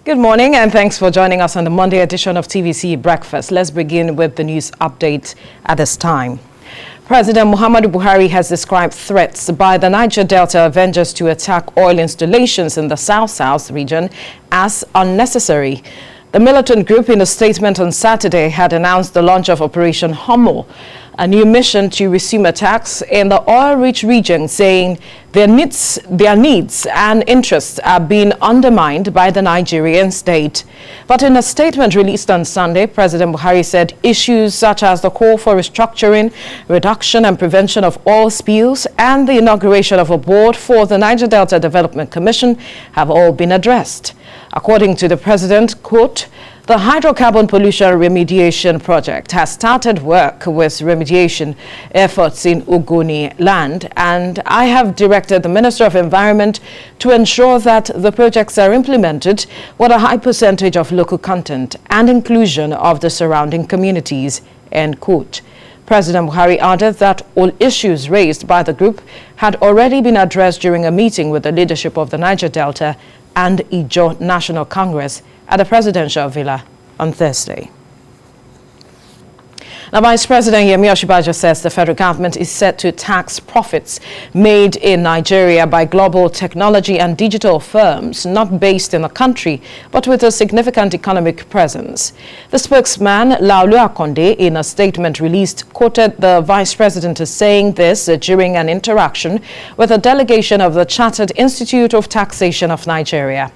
Good morning and thanks for joining us on the Monday edition of TVC Breakfast. Let's begin with the news update at this time. President Muhammadu Buhari has described threats by the Niger Delta Avengers to attack oil installations in the South-South region as unnecessary. The militant group in a statement on Saturday had announced the launch of Operation Hummel, a new mission to resume attacks in the oil-rich region, saying their needs and interests are being undermined by the Nigerian state. But in a statement released on Sunday, President Buhari said issues such as the call for restructuring, reduction and prevention of oil spills, and the inauguration of a board for the Niger Delta Development Commission have all been addressed. According to the president, quote, "The hydrocarbon pollution remediation project has started work with remediation efforts in Ogoni land, and I have directed the Minister of Environment to ensure that the projects are implemented with a high percentage of local content and inclusion of the surrounding communities," end quote. President Buhari added that all issues raised by the group had already been addressed during a meeting with the leadership of the Niger Delta and Ijaw National Congress at the presidential villa on Thursday. Now, Vice President Yemi Osinbajo says the federal government is set to tax profits made in Nigeria by global technology and digital firms not based in the country, but with a significant economic presence. The spokesman, Laolu Akonde, in a statement released, quoted the Vice President as saying this during an interaction with a delegation of the Chartered Institute of Taxation of Nigeria.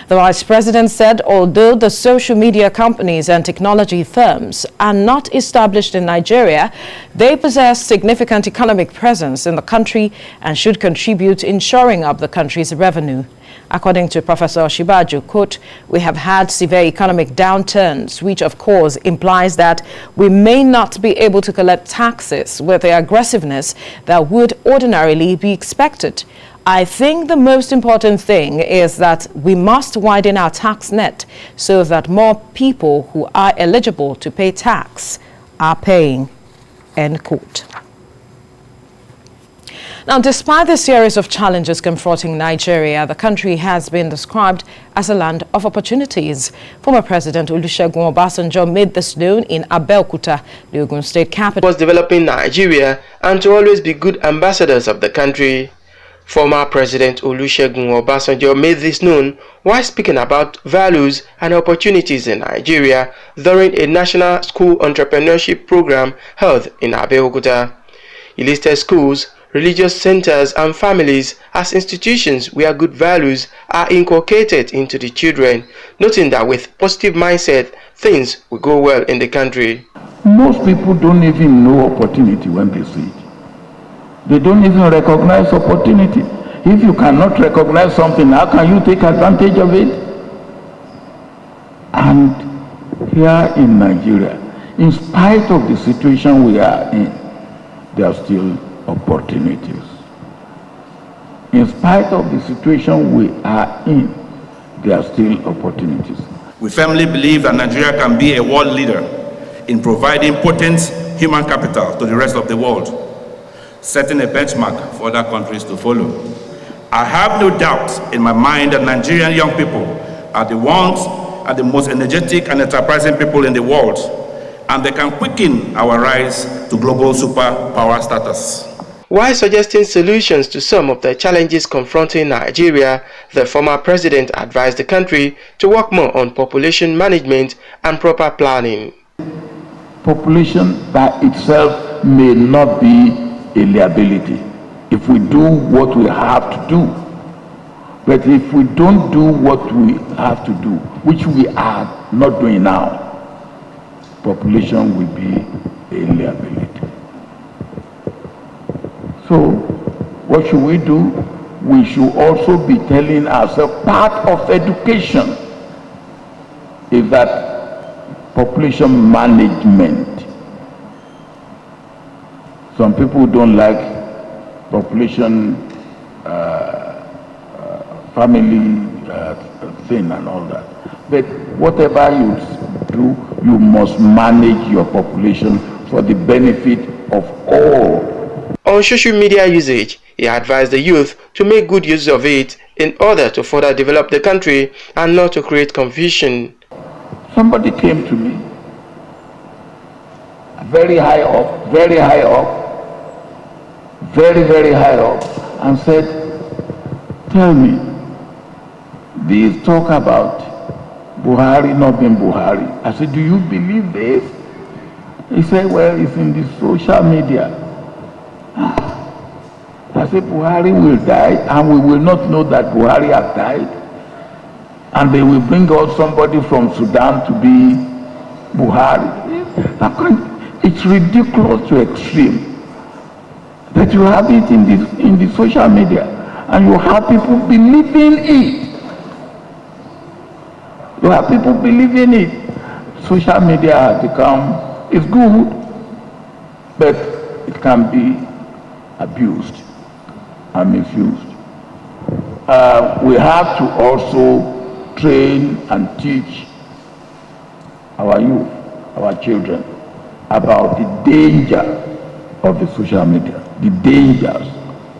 The Vice President said although the social media companies and technology firms are not established in Nigeria, they possess significant economic presence in the country and should contribute in shoring up the country's revenue. According to Professor Osinbajo, quote, "We have had severe economic downturns, which of course implies that we may not be able to collect taxes with the aggressiveness that would ordinarily be expected. I think the most important thing is that we must widen our tax net so that more people who are eligible to pay tax are paying," end quote. Now, despite the series of challenges confronting Nigeria, the country has been described as a land of opportunities. Former President Olusegun Obasanjo made this known in Abeokuta, the Ogun State capital. Was developing Nigeria and to always be good ambassadors of the country. Former President Olusegun Obasanjo made this known while speaking about values and opportunities in Nigeria during a national school entrepreneurship program held in Abeokuta. He listed schools, religious centers and families as institutions where good values are inculcated into the children, noting that with positive mindset, things will go well in the country. Most people don't even know opportunity when they see it. They don't even recognize opportunity. If you cannot recognize something, how can you take advantage of it? And here in Nigeria, in spite of the situation we are in, there are still opportunities. In spite of the situation we are in, there are still opportunities. We firmly believe that Nigeria can be a world leader in providing potent human capital to the rest of the world, setting a benchmark for other countries to follow. I have no doubt in my mind that Nigerian young people are the most energetic and enterprising people in the world, and they can quicken our rise to global superpower status. While suggesting solutions to some of the challenges confronting Nigeria, the former president advised the country to work more on population management and proper planning. Population by itself may not be a liability if we do what we have to do. But if we don't do what we have to do, which we are not doing now, population will be a liability. So what should we do? We should also be telling ourselves part of education is that population management. Some people don't like population family thing and all that. But whatever you do, you must manage your population for the benefit of all. On social media usage, he advised the youth to make good use of it in order to further develop the country and not to create confusion. Somebody came to me, very high up, very high up, very, very high up, and said, tell me, these talk about Buhari not being Buhari. I said, do you believe this? He said, well, it's in the social media. I said, Buhari will die, and we will not know that Buhari has died. And they will bring out somebody from Sudan to be Buhari. It's ridiculous to extreme that you have it in the social media, and you have people believing it. You have people believing it. Social media has become, it's good, but it can be abused and misused. We have to also train and teach our youth, our children, about the danger of the social media, the dangers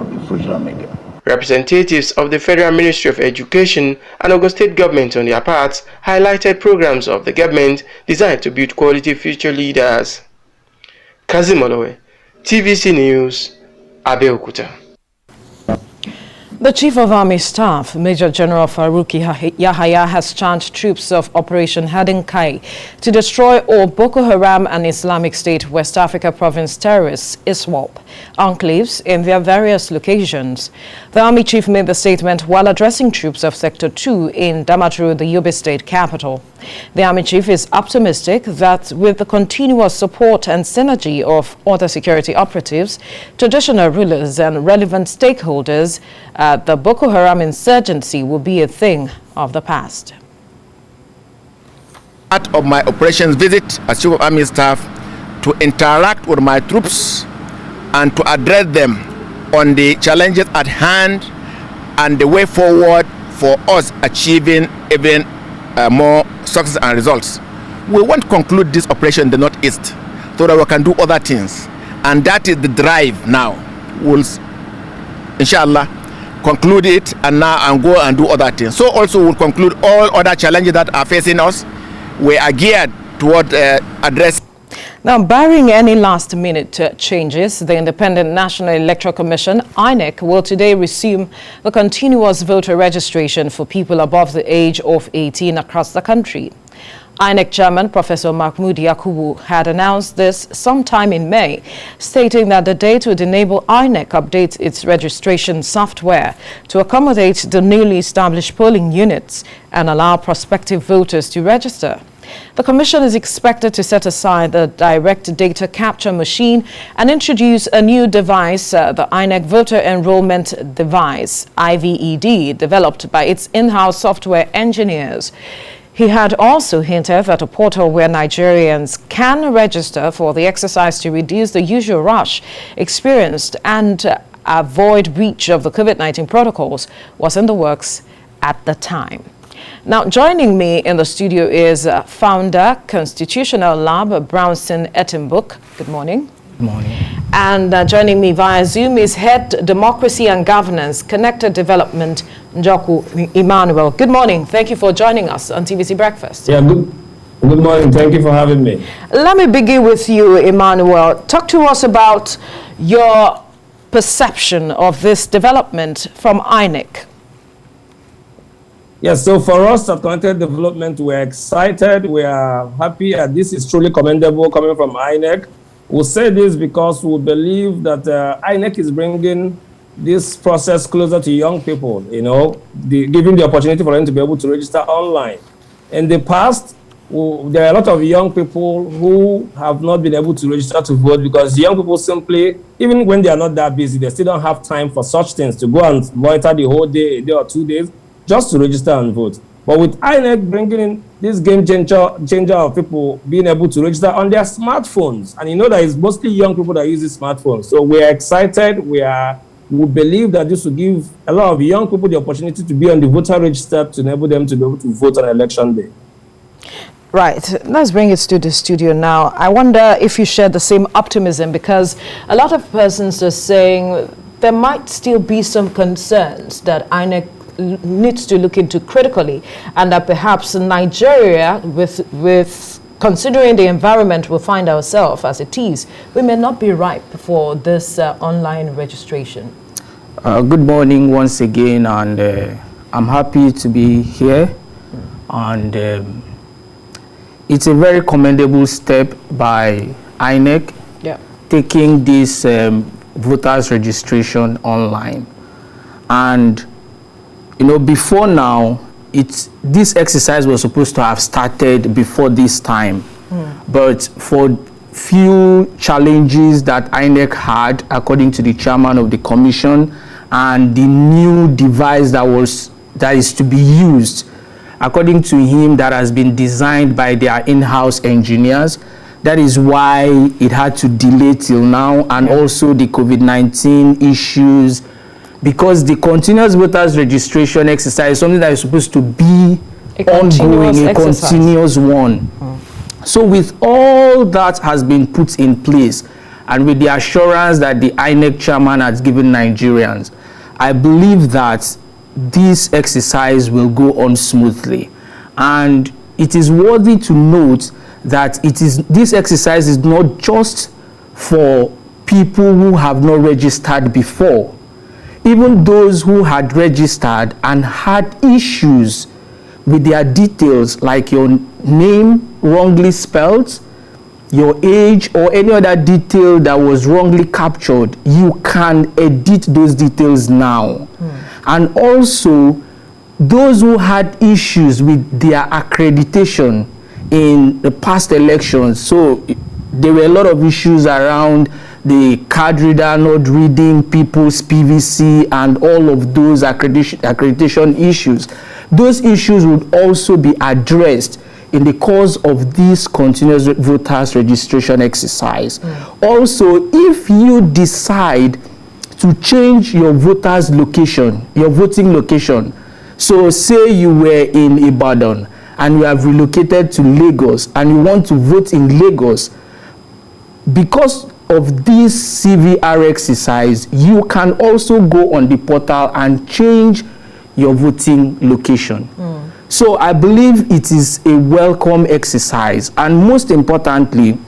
of the social media. Representatives of the Federal Ministry of Education and Ogun State government on their parts highlighted programs of the government designed to build quality future leaders. Kazim Olowe, TVC News, Abeokuta. The Chief of Army Staff, Major General Farouk Yahaya, has charged troops of Operation Hadin Kai to destroy all Boko Haram and Islamic State West Africa Province terrorists, ISWAP, enclaves in their various locations. The Army Chief made the statement while addressing troops of Sector 2 in Damaturu, the Yobe State capital. The Army Chief is optimistic that with the continuous support and synergy of other security operatives, traditional rulers and relevant stakeholders, the Boko Haram insurgency will be a thing of the past. Part of my operations visit as Chief of Army Staff to interact with my troops and to address them on the challenges at hand and the way forward for us achieving even more success and results. We want to conclude this operation in the Northeast so that we can do other things, and that is the drive now. We'll inshallah conclude it and go and do other things. So also we'll conclude all other challenges that are facing us. We are geared toward addressing. Now, barring any last-minute changes, the Independent National Electoral Commission, INEC, will today resume the continuous voter registration for people above the age of 18 across the country. INEC Chairman Professor Mahmoud Yakubu had announced this sometime in May, stating that the date would enable INEC update its registration software to accommodate the newly established polling units and allow prospective voters to register. The Commission is expected to set aside the direct data capture machine and introduce a new device, the INEC Voter Enrollment Device, IVED, developed by its in-house software engineers. He had also hinted at a portal where Nigerians can register for the exercise to reduce the usual rush experienced and avoid breach of the COVID-19 protocols was in the works at the time. Now, joining me in the studio is founder, Constitutional Lab, Brownson Ettenbook. Good morning. Good morning. And joining me via Zoom is Head Democracy and Governance, Connected Development, Njoku Emmanuel. Good morning. Thank you for joining us on TVC Breakfast. Yeah, good morning. Thank you for having me. Let me begin with you, Emmanuel. Talk to us about your perception of this development from INEC. Yes, so for us at Connected Development, we're excited, we are happy, and this is truly commendable coming from INEC. We'll say this because we believe that INEC is bringing this process closer to young people, giving the opportunity for them to be able to register online. In the past, there are a lot of young people who have not been able to register to vote because young people simply, even when they are not that busy, they still don't have time for such things to go and monitor the whole day, a day or 2 days, just to register and vote. But with INEC bringing in this game changer of people being able to register on their smartphones, and that it's mostly young people that use these smartphones. So we are excited. We believe that this will give a lot of young people the opportunity to be on the voter register to enable them to be able to vote on election day. Right. Let's bring it to the studio now. I wonder if you share the same optimism, because a lot of persons are saying there might still be some concerns that INEC needs to look into critically, and that perhaps Nigeria, with considering the environment we find ourselves as it is, we may not be ripe for this online registration? Good morning once again, and I'm happy to be here. And it's a very commendable step by INEC, taking this voters registration online. And before now, this exercise was supposed to have started before this time, but for few challenges that INEC had, according to the chairman of the commission, and the new device that is to be used, according to him, that has been designed by their in-house engineers. That is why it had to delay till now, and also the COVID-19 issues, because the continuous voters registration exercise is something that is supposed to be ongoing, a continuous one. So with all that has been put in place, and with the assurance that the INEC chairman has given Nigerians, I believe that this exercise will go on smoothly. And it is worthy to note that this exercise is not just for people who have not registered before. Even those who had registered and had issues with their details, like your name wrongly spelled, your age, or any other detail that was wrongly captured, you can edit those details now. And also, those who had issues with their accreditation in the past elections, so there were a lot of issues around the card reader not reading people's PVC and all of those accreditation issues. Those issues would also be addressed in the course of this continuous voters registration exercise. Also, if you decide to change your voters location, your voting location, so say you were in Ibadan and you have relocated to Lagos and you want to vote in Lagos, because of this CVR exercise, you can also go on the portal and change your voting location. So I believe it is a welcome exercise, and most importantly,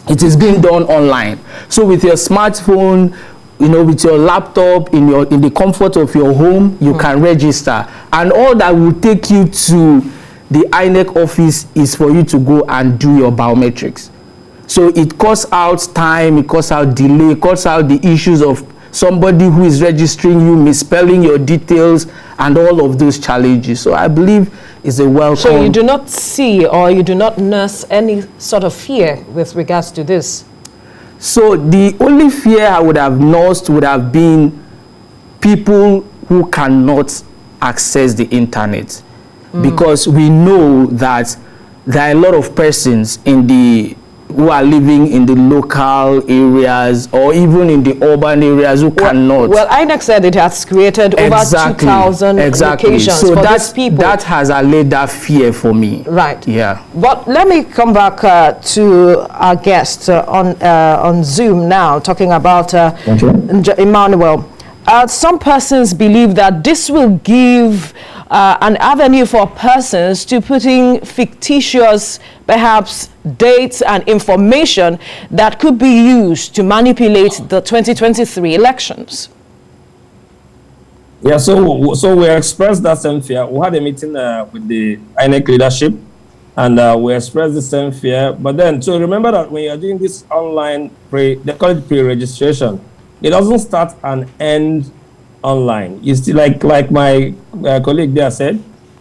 it is being done online. So with your smartphone, with your laptop, in the comfort of your home, you can register, and all that will take you to the INEC office is for you to go and do your biometrics. So it cuts out time, it cuts out delay, it cuts out the issues of somebody who is registering you misspelling your details and all of those challenges. So I believe it's a welcome. So you do not see, or you do not nurse any sort of fear with regards to this? So the only fear I would have nursed would have been people who cannot access the internet, because we know that there are a lot of persons who are living in the local areas or even in the urban areas who cannot. Well, INEC said it has created over 2,000 locations so for these people. That has allayed that fear for me. Right. Yeah. But let me come back to our guest on Zoom now, talking about Emmanuel. Some persons believe that this will give an avenue for persons to putting fictitious, perhaps, dates and information that could be used to manipulate the 2023 elections. Yeah, so we expressed that same fear. We had a meeting with the INEC leadership, and we expressed the same fear. But then, so remember that when you're doing this online they call it pre-registration, it doesn't start and end online. You still, like my colleague there said,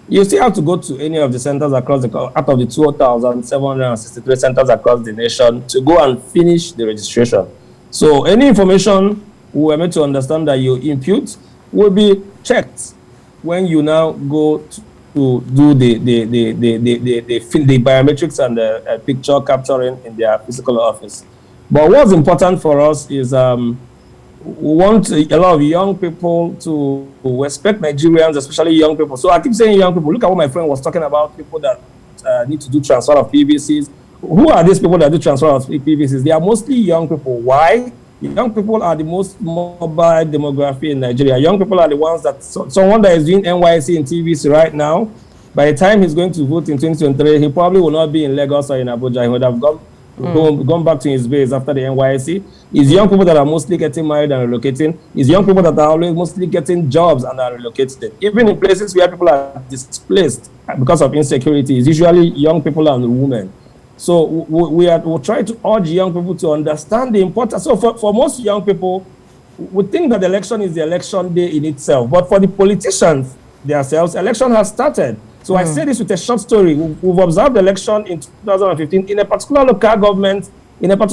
you still have to go to any of the centers across out of the 2,763 centers across the nation to go and finish the registration. So any information we are meant to understand that you impute will be checked when you now go to do the biometrics and the picture capturing in their physical office. But what's important for us is we want a lot of young people to respect Nigerians, especially young people. So I keep saying young people. Look at what my friend was talking about, people that need to do transfer of PVCs. Who are these people that do transfer of PVCs? They are mostly young people. Why? Young people are the most mobile demography in Nigeria. Young people are the ones that, someone that is doing NYC in TVC right now, by the time he's going to vote in 2023, he probably will not be in Lagos or in Abuja. He would have gone back to his base after the NYC. It's young people that are mostly getting married and relocating. It's young people that are always mostly getting jobs and are relocated. Even in places where people are displaced because of insecurity, it's usually young people and women. So we'll try to urge young people to understand the importance. So for most young people, we think that the election is the election day in itself. But for the politicians themselves, election has started. So I say this with a short story. We've observed the election in 2015 in a particular local government, local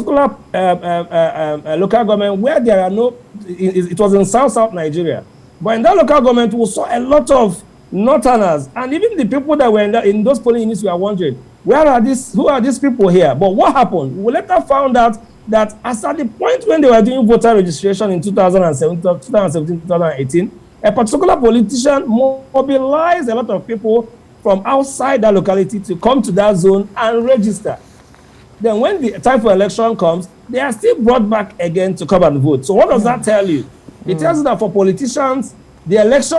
government where there are no, it was in South Nigeria. But in that local government, we saw a lot of northerners, and even the people that were in those polling units were wondering, who are these people here? But what happened? We later found out that as at the point when they were doing voter registration in 2017, 2018, a particular politician mobilized a lot of people from outside that locality to come to that zone and register. Then when the time for election comes, they are still brought back again to come and vote. So what does that tell you? It tells you that for politicians, the election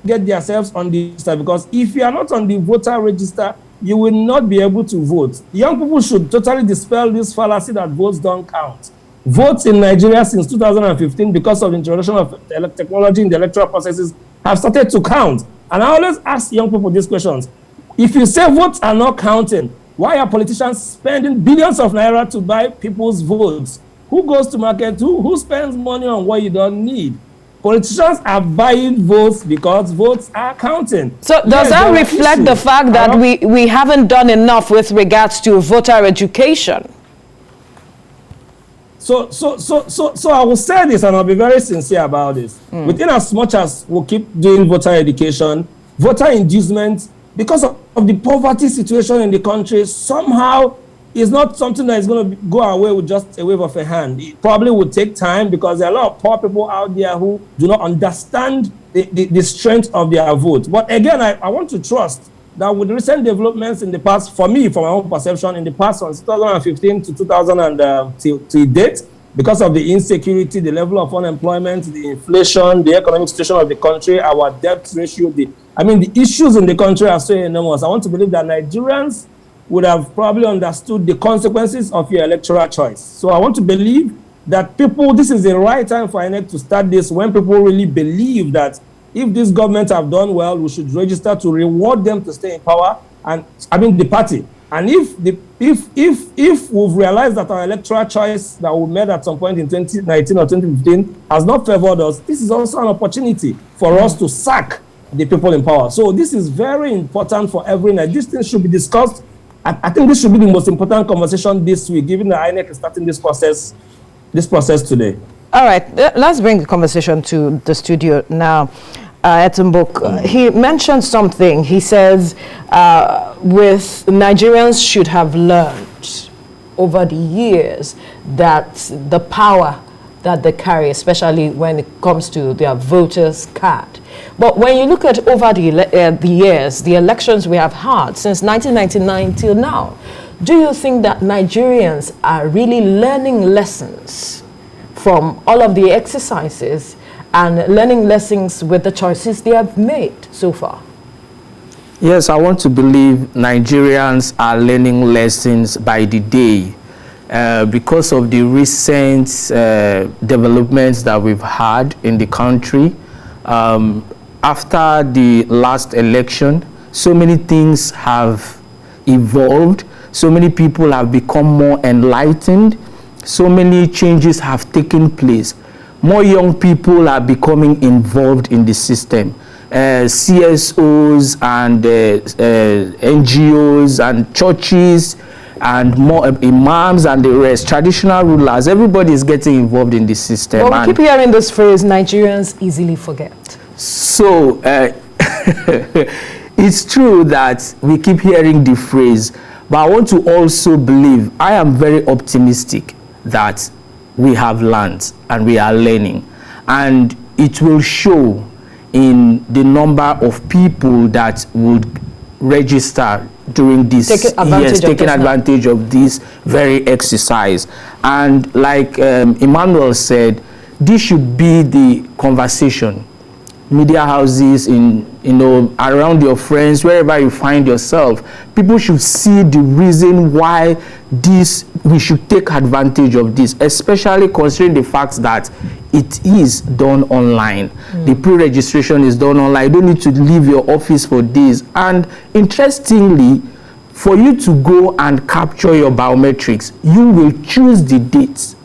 get themselves on the register, because if you are not on the voter register, you will not be able to vote. Young people should totally dispel this fallacy that votes don't count. Votes in Nigeria since 2015, because of the introduction of technology in the electoral processes, have started to count. And I always ask young people these questions. If you say votes are not counting, why are politicians spending billions of naira to buy people's votes? Who goes to market? Who spends money on what you don't need? Politicians are buying votes because votes are counting. So does that reflect the fact that we haven't done enough with regards to voter education? So I will say this, and I'll be very sincere about this. Within as much as we'll keep doing voter education, voter inducement, because of the poverty situation in the country, somehow is not something that is going to go away with just a wave of a hand. It probably will take time, because there are a lot of poor people out there who do not understand the strength of their vote. But again, I want to trust that with recent developments in the past, for me, from my own perception, in the past from 2015 to 2000 to date, because of the insecurity, the level of unemployment, the inflation, the economic situation of the country, our debt ratio, the issues in the country are so enormous. I want to believe that Nigerians would have probably understood the consequences of your electoral choice. So I want to believe that this is the right time for INEC to start this, when people really believe that if this government have done well, we should register to reward them to stay in power, and the party. And if we've realized that our electoral choice that we made at some point in 2019 or 2015 has not favored us, this is also an opportunity for us to sack the people in power. So this is very important for every night. These things should be discussed. I think this should be the most important conversation this week, given that INEC is starting this process today. All right, let's bring the conversation to the studio now. Etumbuk, he mentioned something. He says Nigerians should have learned over the years that the power that they carry, especially when it comes to their voters' card. But when you look at over the years, the elections we have had since 1999 till now, do you think that Nigerians are really learning lessons from all of the exercises and learning lessons with the choices they have made so far? Yes, I want to believe Nigerians are learning lessons by the day because of the recent developments that we've had in the country. After the last election, so many things have evolved, so many people have become more enlightened, so many changes have taken place. More young people are becoming involved in the system. CSOs and NGOs and churches and more imams and the rest, traditional rulers, everybody is getting involved in the system. Well, we keep hearing this phrase, Nigerians easily forget. So it's true that we keep hearing the phrase, but I want to also believe, I am very optimistic that we have learned and we are learning, and it will show in the number of people that would register during this, taking advantage of this very exercise. And like Emmanuel said, this should be the conversation. Media houses, around your friends, wherever you find yourself, people should see the reason why we should take advantage of this, especially considering the fact that it is done online. The pre-registration is done online. You don't need to leave your office for days. And interestingly, for you to go and capture your biometrics, you will choose the dates.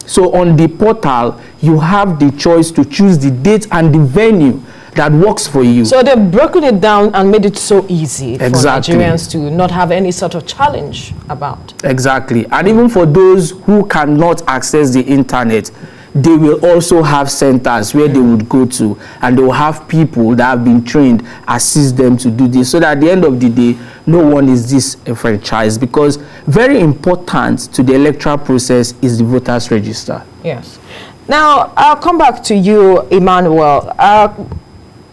So on the portal, you have the choice to choose the date and the venue that works for you. So they've broken it down and made it so easy for Exactly. Nigerians to not have any sort of challenge about. Exactly. And even for those who cannot access the internet, they will also have centers where they would go to, and they will have people that have been trained assist them to do this, so that at the end of the day, no one is disenfranchised, because very important to the electoral process is the voters register. Yes. Now, I'll come back to you, Emmanuel.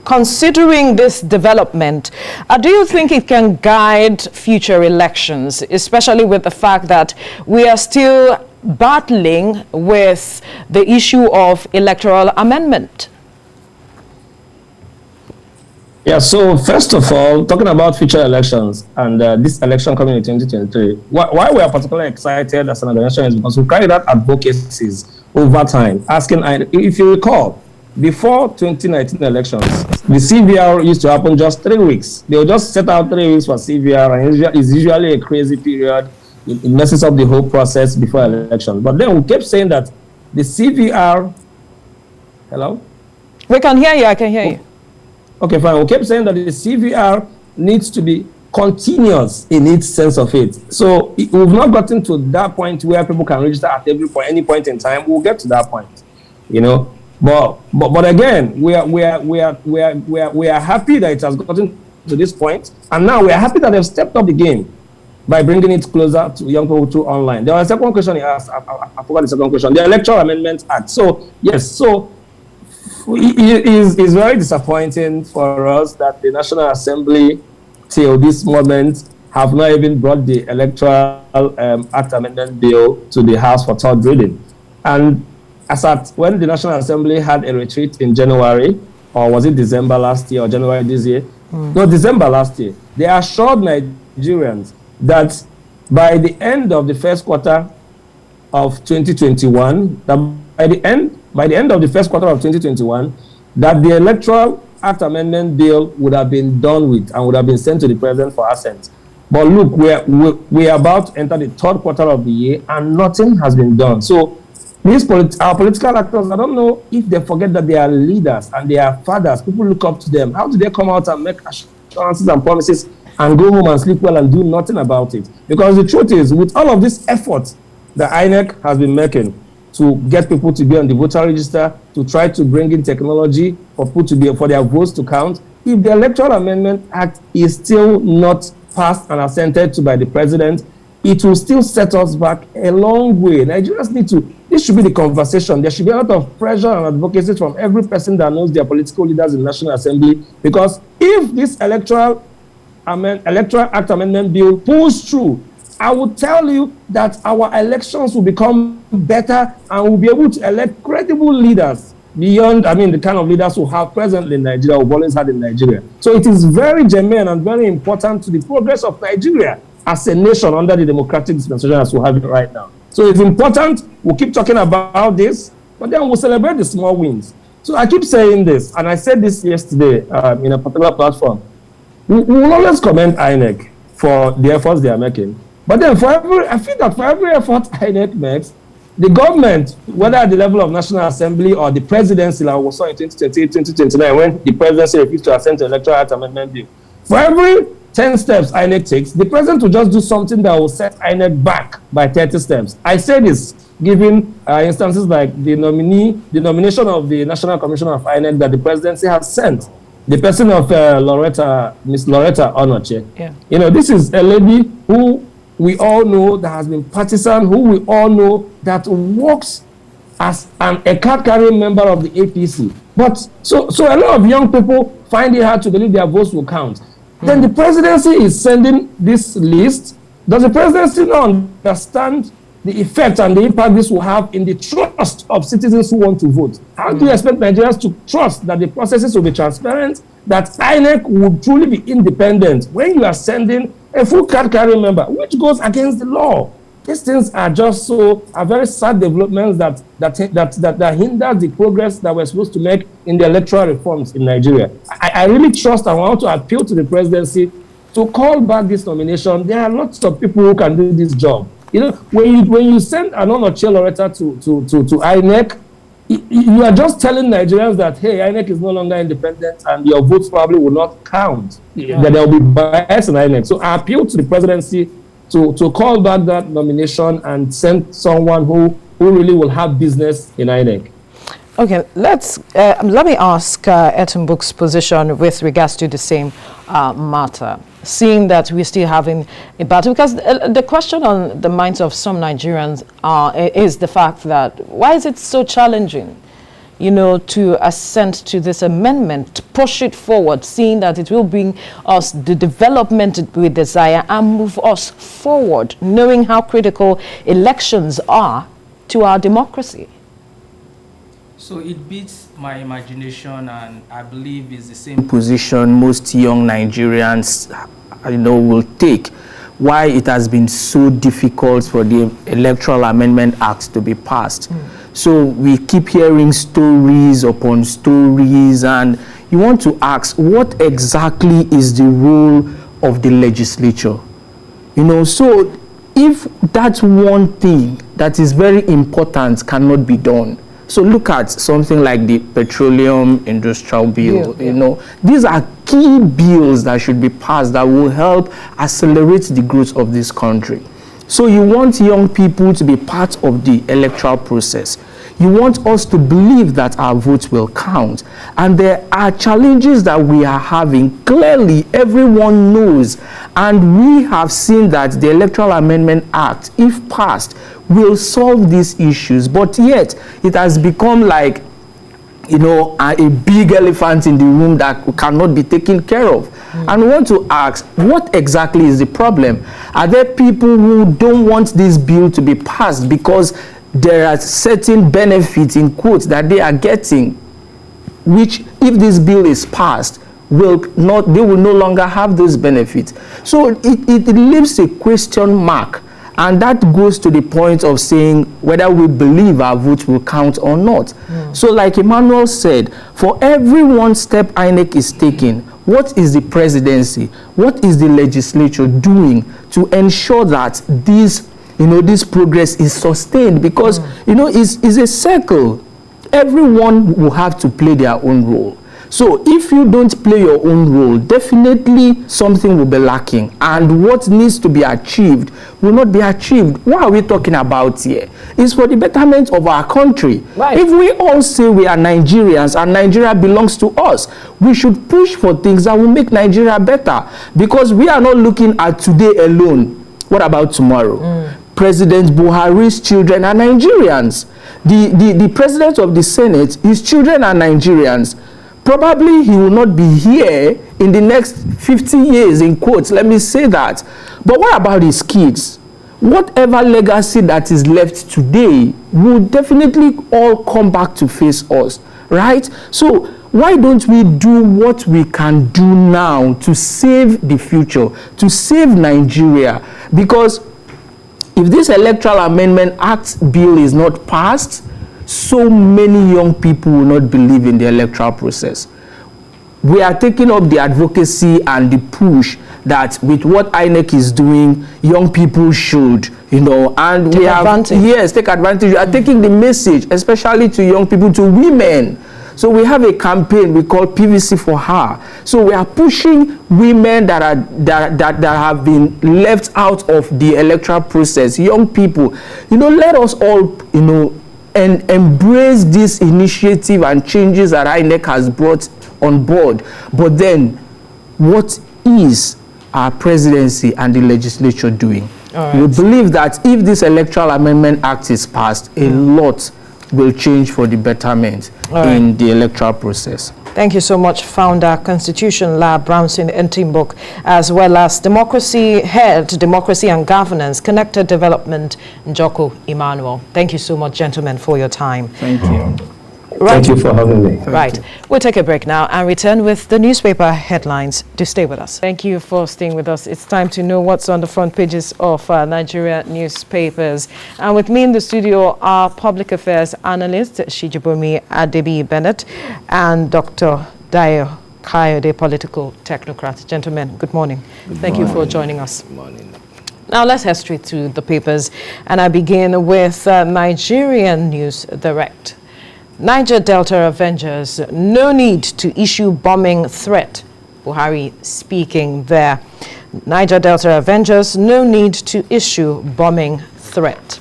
Considering this development, do you think it can guide future elections, especially with the fact that we are still battling with the issue of electoral amendment? Yeah, so first of all, talking about future elections and this election coming in 2023, why we are particularly excited as an organization is because we carried out advocacies over time, asking, if you recall, before 2019 elections, the CVR used to happen just 3 weeks. They will just set out 3 weeks for CVR, and it's usually a crazy period. It messes up the whole process before election. But then we kept saying that the CVR... Hello? We can hear you. I can hear you. Okay, fine. We kept saying that the CVR needs to be continuous in its sense of it. So we've not gotten to that point where people can register at any point in time. We'll get to that point, But again, we are happy that it has gotten to this point, and now we are happy that they've stepped up the game by bringing it closer to young people through online. There was a second question he asked. I forgot the second question. The Electoral Amendment Act. So yes, so it is very disappointing for us that the National Assembly, till this moment, have not even brought the Electoral Act Amendment Bill to the House for third reading. And as at when the National Assembly had a retreat in January, or was it December last year or January this year? No, December last year. They assured Nigerians that by the end of the first quarter of 2021, by the end of the first quarter of 2021, that the Electoral Act Amendment Bill would have been done with and would have been sent to the President for assent. But look, we are about to enter the third quarter of the year and nothing has been done. So our political actors, I don't know if they forget that they are leaders and they are fathers. People look up to them. How do they come out and make assurances and promises and go home and sleep well and do nothing about it? Because the truth is, with all of this effort that INEC has been making to get people to be on the voter register, to try to bring in technology for their votes to count, if the Electoral Amendment Act is still not passed and assented to by the President, it will still set us back a long way. Nigerians this should be the conversation. There should be a lot of pressure and advocacy from every person that knows their political leaders in the National Assembly, because if this Electoral Act Amendment Bill pulls through, I will tell you that our elections will become better and we'll be able to elect credible leaders beyond, the kind of leaders we have presently in Nigeria, we've always had in Nigeria. So it is very germane and very important to the progress of Nigeria as a nation under the democratic dispensation as we have it right now. So it's important. We'll keep talking about this, but then we'll celebrate the small wins. So I keep saying this, and I said this yesterday in a particular platform. We will always commend INEC for the efforts they are making. But then I feel that for every effort INEC makes, the government, whether at the level of National Assembly or the presidency, like we saw in 2028, 2029, when the presidency refused to assent to the Electoral Act Amendment Bill, for every 10 steps INEC takes, the president will just do something that will set INEC back by 30 steps. I say this, given instances like the nomination of the National Commissioner of INEC that the presidency has sent, the person of Miss Loretta Onoche. Yeah. This is a lady who we all know that has been partisan, who we all know that works as a card-carrying member of the APC. But so a lot of young people find it hard to believe their votes will count. Then the presidency is sending this list. Does the presidency not understand the effect and the impact this will have in the trust of citizens who want to vote? How do you expect Nigerians to trust that the processes will be transparent, that INEC will truly be independent when you are sending a full card carrying member, which goes against the law? These things are just are very sad developments that hinder the progress that we're supposed to make in the electoral reforms in Nigeria. I really trust and want to appeal to the presidency to call back this nomination. There are lots of people who can do this job. You know, when you send an honorary letter to INEC, you are just telling Nigerians that, hey, INEC is no longer independent and your votes probably will not count. Yeah. That there will be bias in INEC. So I appeal to the presidency to call back that nomination and send someone who really will have business in INEC. Okay, let me ask Etumbuk's position with regards to the same matter, seeing that we're still having a battle, because the question on the minds of some Nigerians is the fact that why is it so challenging, you know, to assent to this amendment, to push it forward, seeing that it will bring us the development we desire and move us forward, knowing how critical elections are to our democracy? So it beats my imagination, and I believe it's the same position most young Nigerians, you know, will take. Why it has been so difficult for the Electoral Amendment Act to be passed. So we keep hearing stories upon stories, and you want to ask, what exactly is the role of the legislature? You know, so if that one thing that is very important cannot be done, so look at something like the Petroleum Industrial Bill. You know, these are key bills that should be passed that will help accelerate the growth of this country. So you want young people to be part of the electoral process. You want us to believe that our votes will count. And there are challenges that we are having. Clearly, everyone knows. And we have seen that the Electoral Amendment Act, if passed, will solve these issues. But yet, it has become like, you know, a big elephant in the room that cannot be taken care of. And we want to ask, what exactly is the problem? Are there people who don't want this bill to be passed because there are certain benefits, in quotes, that they are getting, which, if this bill is passed, they will no longer have those benefits? So it leaves a question mark. And that goes to the point of saying whether we believe our votes will count or not. So like Emmanuel said, for every one step INEC is taking, what is the presidency, what is the legislature doing to ensure that this progress is sustained? Because, you know, it's a circle. Everyone will have to play their own role. So if you don't play your own role, definitely something will be lacking. And what needs to be achieved will not be achieved. What are we talking about here? It's for the betterment of our country. Right. If we all say we are Nigerians and Nigeria belongs to us, we should push for things that will make Nigeria better. Because we are not looking at today alone. What about tomorrow? President Buhari's children are Nigerians. The president of the Senate, his children are Nigerians. Probably he will not be here in the next 50 years, in quotes, let me say that. But what about his kids? Whatever legacy that is left today will definitely all come back to face us, right? So why don't we do what we can do now to save the future, to save Nigeria? Because if this Electoral Amendment Act bill is not passed, so many young people will not believe in the electoral process. We are taking up the advocacy and the push that with what INEC is doing, young people should, you know, and take advantage. Yes, take advantage. We are taking the message, especially to young people, to women. So we have a campaign we call PVC for Her. So we are pushing women that have been left out of the electoral process, young people. You know, let us all, you know, and embrace this initiative and changes that INEC has brought on board. But then, what is our presidency and the legislature doing? We believe that if this Electoral Amendment Act is passed, a lot will change for the betterment in the electoral process. Thank you so much, Founder, Constitution Lab, Brownson and Timbuk, as well as Democracy Head, Democracy and Governance, Connected Development, Njoko Emmanuel. Thank you so much, gentlemen, for your time. Thank you. Right. Thank you for having me. Right. We'll take a break now and return with the newspaper headlines. Do stay with us. Thank you for staying with us. It's time to know what's on the front pages of Nigeria newspapers. And with me in the studio are public affairs analyst Shijibomi Adebi Bennett and Dr. Dayo Kayode, political technocrat. Gentlemen, good morning. Thank you for joining us. Good morning. Now let's head straight to the papers. And I begin with Nigerian News Direct. Niger Delta Avengers, no need to issue bombing threat. Buhari speaking there. Niger Delta Avengers, no need to issue bombing threat.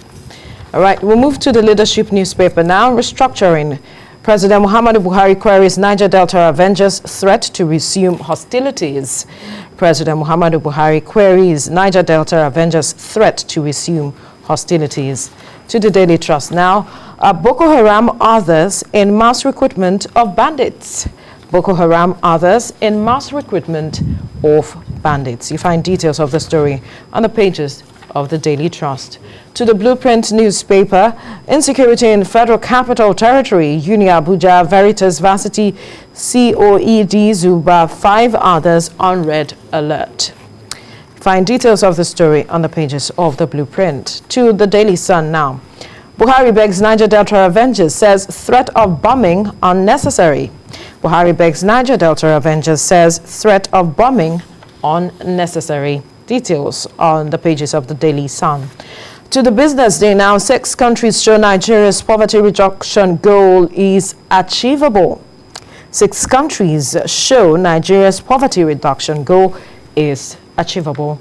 All right, we'll move to the leadership newspaper now. Restructuring. President Muhammadu Buhari queries Niger Delta Avengers threat to resume hostilities. President Muhammadu Buhari queries Niger Delta Avengers threat to resume hostilities. To the Daily Trust now. Boko Haram others in mass recruitment of bandits. Boko Haram others in mass recruitment of bandits. You find details of the story on the pages of the Daily Trust. To the Blueprint newspaper, insecurity in Federal Capital Territory, Uni Abuja, Veritas Varsity, COED, Zuba, 5 others on red alert. Find details of the story on the pages of the Blueprint. To the Daily Sun now. Buhari begs Niger Delta Avengers, says threat of bombing unnecessary. Buhari begs Niger Delta Avengers, says threat of bombing unnecessary. Details on the pages of the Daily Sun. To the Business Day now, 6 countries show Nigeria's poverty reduction goal is achievable. 6 countries show Nigeria's poverty reduction goal is achievable.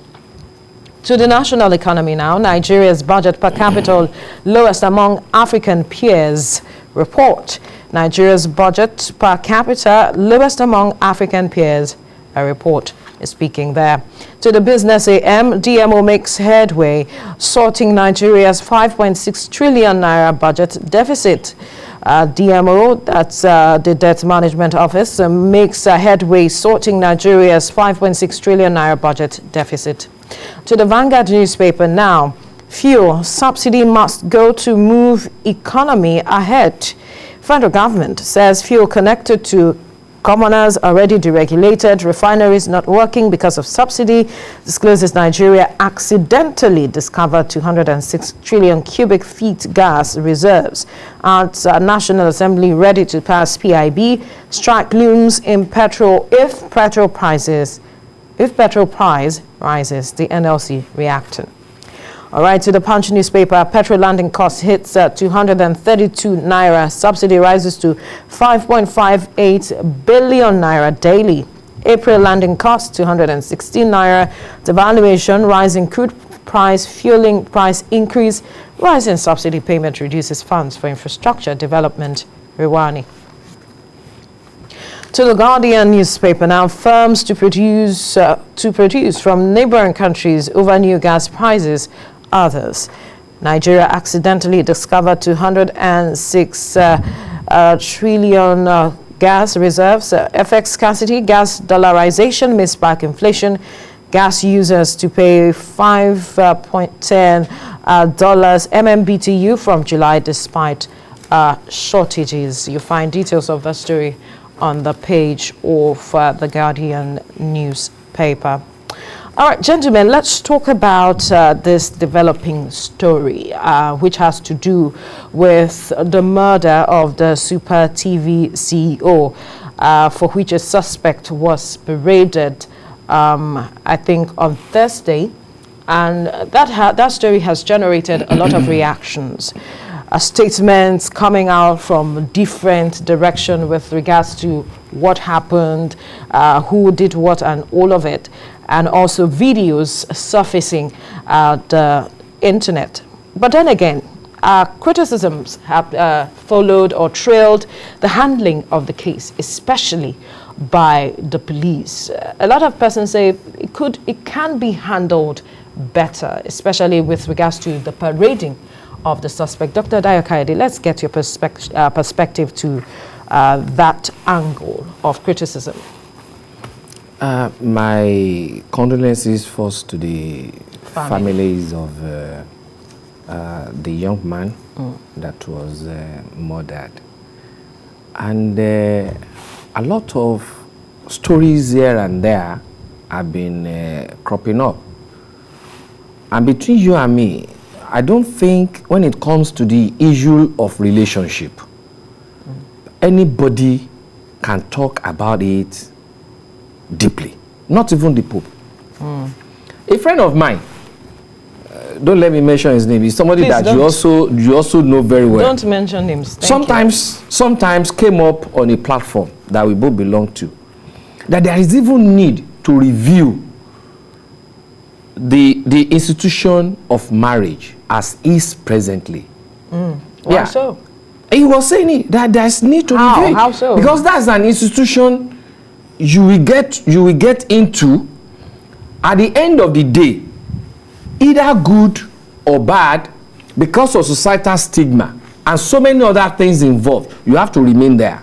To the national economy now, Nigeria's budget per capita lowest among African peers. Report. Nigeria's budget per capita lowest among African peers. A report is speaking there. To the Business AM, DMO makes headway, sorting Nigeria's 5.6 trillion naira budget deficit. DMO, that's the Debt Management Office, makes headway sorting Nigeria's 5.6 trillion naira budget deficit. To the Vanguard newspaper now, fuel subsidy must go to move economy ahead. Federal government says fuel connected to commoners already deregulated, refineries not working because of subsidy, discloses Nigeria accidentally discovered 206 trillion cubic feet gas reserves. At National Assembly ready to pass PIB, strike looms in Petrol if petrol price rises, the NLC reacting. All right, to the Punch newspaper, petrol landing cost hits 232 naira. Subsidy rises to 5.58 billion naira daily. April landing cost 216 naira. Devaluation, rising crude price, fueling price increase, rising subsidy payment reduces funds for infrastructure development. Rewani. To the Guardian newspaper now, firms to produce from neighboring countries over new gas prices. Others. Nigeria accidentally discovered 206 trillion gas reserves. FX scarcity, gas dollarization, misback inflation. Gas users to pay $5.10 MMBTU from July despite shortages. You find details of the story on the page of the Guardian newspaper. All right, gentlemen, let's talk about this developing story, which has to do with the murder of the Super TV CEO, for which a suspect was paraded, I think, on Thursday. And that story has generated a lot of reactions. Statements coming out from different directions with regards to what happened, who did what, and all of it. And also videos surfacing the internet. But then again, criticisms have followed or trailed the handling of the case, especially by the police. A lot of persons say it can be handled better, especially with regards to the parading of the suspect. Dr. Dayo Kayode, let's get your perspective to that angle of criticism? My condolences first to the families of the young man that was murdered. And a lot of stories here and there have been cropping up. And between you and me, I don't think when it comes to the issue of relationship, anybody can talk about it deeply, not even the Pope. A friend of mine, don't let me mention his name, is somebody Please that you also know very well. Don't mention names. Sometimes came up on a platform that we both belong to, that there is even need to review the institution of marriage as is presently. Why so? He was saying that there's need to review it. How so? Because that's an institution you will get into at the end of the day, either good or bad, because of societal stigma and so many other things involved. You have to remain there.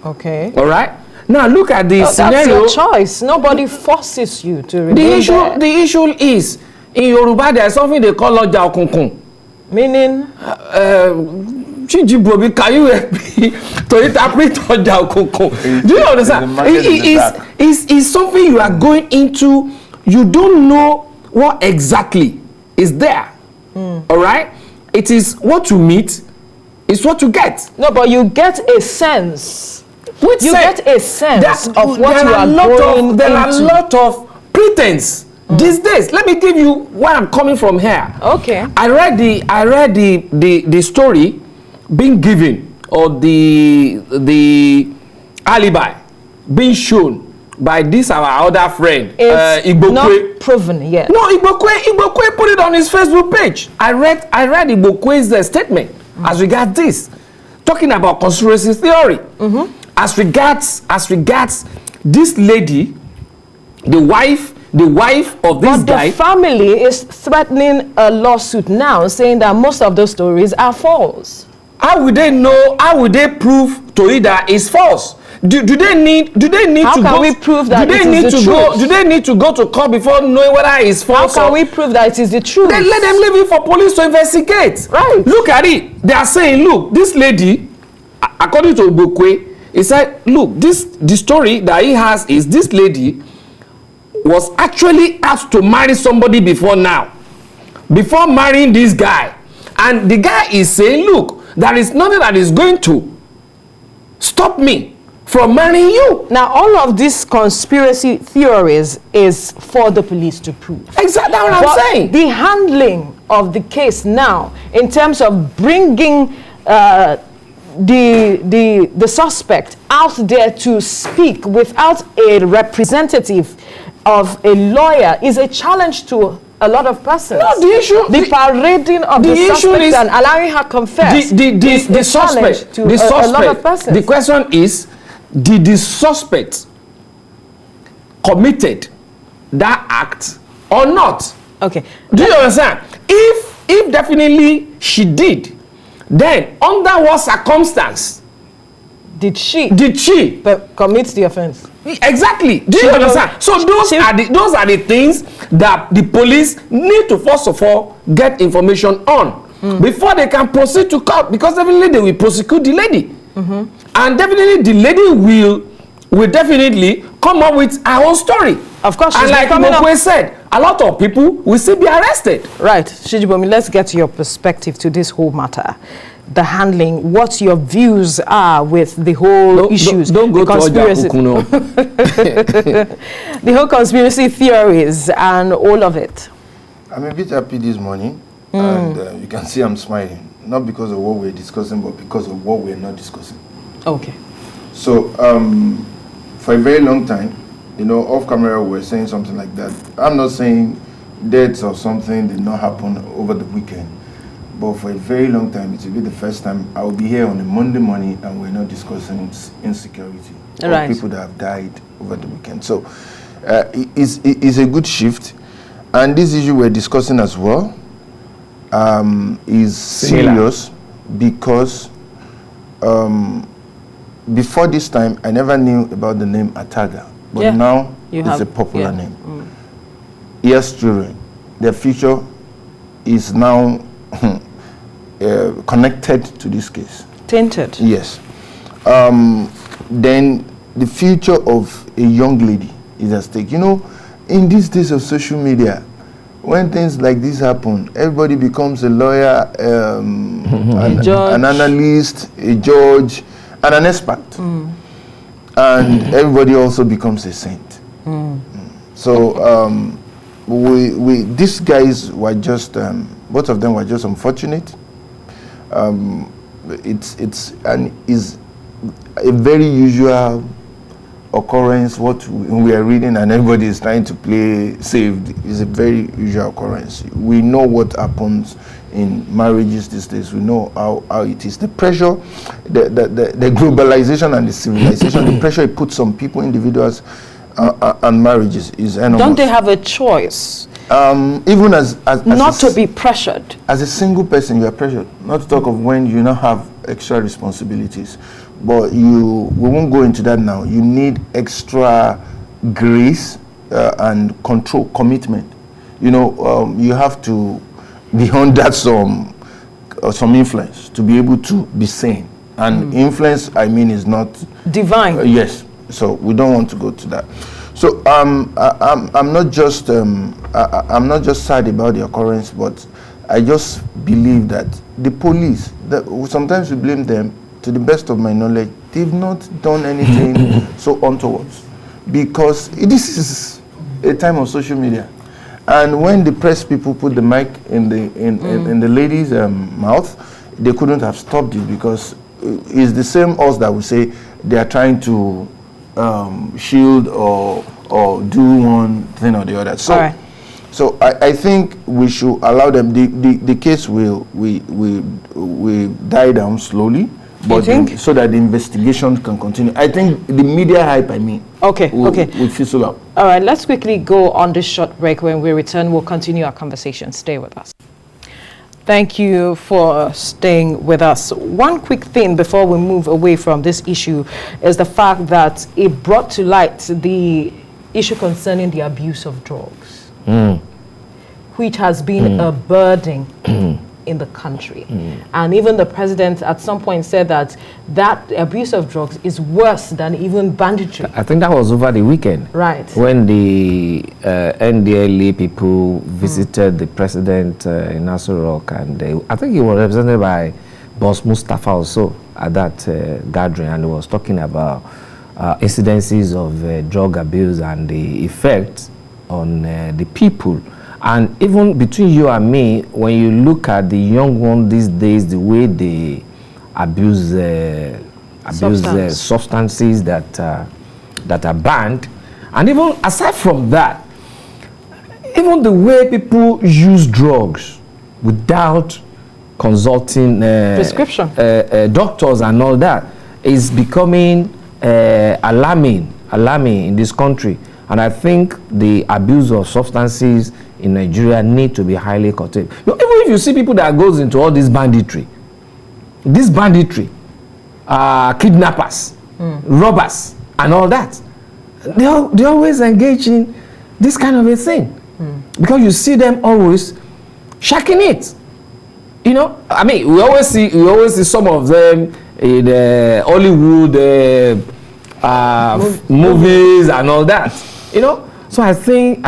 Okay. All right. Now look at the scenario. That's your choice. Nobody forces you to remain there. The issue is, in Yoruba there is something they call Oja Okunkun. Meaning? Chijibobi, can you help me to interpret Oja Okunkun? Do you understand? It's something you are going into, you don't know what exactly is there. All right? It is what you meet, it's what you get. No, but you get a sense. Get a sense of what you are going into. There are a lot of pretense these days. Let me give you where I'm coming from here. Okay. I read the story being given, or the alibi being shown by this our other friend. It's not proven yet. No, Igbokwe put it on his Facebook page. I read Igbokwe's statement as regards this, talking about conspiracy theory. As regards this lady, the wife of this guy. The family is threatening a lawsuit now, saying that most of those stories are false. How would they know? How would they prove to it that it's false? Do they need How to can go? we prove that do they it is need the to truth? go? Do they need to go to court before knowing whether it's false? How can we prove that it is the truth? Then let them leave it for police to investigate. Right. Look at it. They are saying, look, this lady, according to Igbokwe, he said, look, the story that he has is this lady was actually asked to marry somebody before marrying this guy. And the guy is saying, look, there is nothing that is going to stop me from marrying you. Now, all of these conspiracy theories is for the police to prove. Exactly what I'm saying. The handling of the case now, in terms of bringing the suspect out there to speak without a representative of a lawyer, is a challenge to a lot of persons. No, the parading of the suspect and allowing her confess the suspect to a lot of persons. The question is, did the suspect committed that act or not? Okay. Do you understand? If definitely she did, then under what circumstance did she commit the offense? Exactly. Do you understand? So those are the things that the police need to first of all get information on before they can proceed to court, because definitely they will prosecute the lady. And definitely the lady will definitely come up with her own story. Of course, and like Mokwe said, a lot of people will still be arrested. Right. Shijibomi, let's get to your perspective to this whole matter. The handling, what your views are with the whole issues. Don't go to conspiracy. The whole conspiracy theories and all of it. I'm a bit happy this morning, and you can see I'm smiling. Not because of what we're discussing, but because of what we're not discussing. Okay. So, for a very long time, off camera we're saying something like that. I'm not saying deaths or something did not happen over the weekend, but for a very long time, it will be the first time I will be here on a Monday morning and we're not discussing insecurity or people that have died over the weekend. So, it's a good shift, and this issue we're discussing as well is serious because before this time, I never knew about the name Ataga, but now it's a popular name. Yes, children, their future is now connected to this case. Tainted. Yes. Then the future of a young lady is at stake. You know, in these days of social media, when things like this happen, everybody becomes a lawyer, an analyst, a judge, and an expert. And everybody also becomes a saint. So these guys were just, both of them were just unfortunate. It's a very usual occurrence. What we are reading and everybody is trying to play safe is a very usual occurrence. We know what happens in marriages these days. We know how it is. The pressure, the globalization and the civilization, the pressure it puts on people, individuals, and marriages is enormous. Don't they have a choice? Even as not to be pressured. As a single person, you are pressured. Not to talk of when you now have extra responsibilities. But we won't go into that now. You need extra grace and control, commitment. You know, you have to be under some influence to be able to be sane. And influence, I mean, is not divine. Yes. So we don't want to go to that. So I'm not just sad about the occurrence, but I just believe that the police, sometimes we blame them. To the best of my knowledge, they've not done anything so untoward, because this is a time of social media, and when the press people put the mic in the lady's mouth, they couldn't have stopped it, because it's the same us that will say they are trying to shield or do one thing or the other. So, so I think we should allow them. The case will die down slowly. But so that the investigation can continue. I think the media hype, will fizzle out. All right, let's quickly go on this short break. When we return, we'll continue our conversation. Stay with us. Thank you for staying with us. One quick thing before we move away from this issue is the fact that it brought to light the issue concerning the abuse of drugs, which has been a burden in the country. And even the president at some point said that abuse of drugs is worse than even banditry. I think that was over the weekend. Right. When the NDLA people visited the president in Nasser Rock, and I think he was represented by Boss Mustafa also at that gathering, and he was talking about incidences of drug abuse and the effect on the people. And even between you and me, when you look at the young one these days, the way they abuse substances that are banned, and even aside from that, even the way people use drugs without consulting prescription doctors and all that is becoming alarming in this country. And I think the abuse of substances in Nigeria need to be highly curtailed. Even if you see people that goes into all this banditry, kidnappers, robbers, and all that, they always engage in this kind of a thing, because you see them always shacking it. You know, I mean, we always see some of them in Hollywood movies and all that. You know, so I think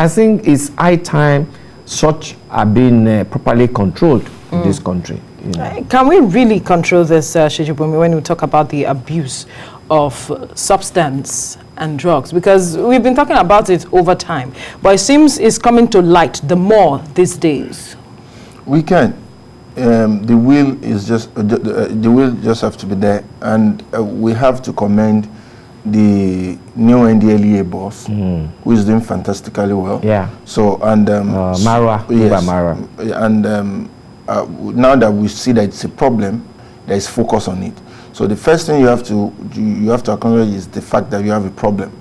it's high time such are being properly controlled in this country. You know. Can we really control this, Shijibumi, when we talk about the abuse of substance and drugs? Because we've been talking about it over time, but it seems it's coming to light the more these days. We can. The will is the will just have to be there, and we have to commend the new NDLEA boss, who is doing fantastically well. Yeah. So and Marwa. Yes. Marwa. And now that we see that it's a problem, there is focus on it. So the first thing you have to acknowledge is the fact that you have a problem.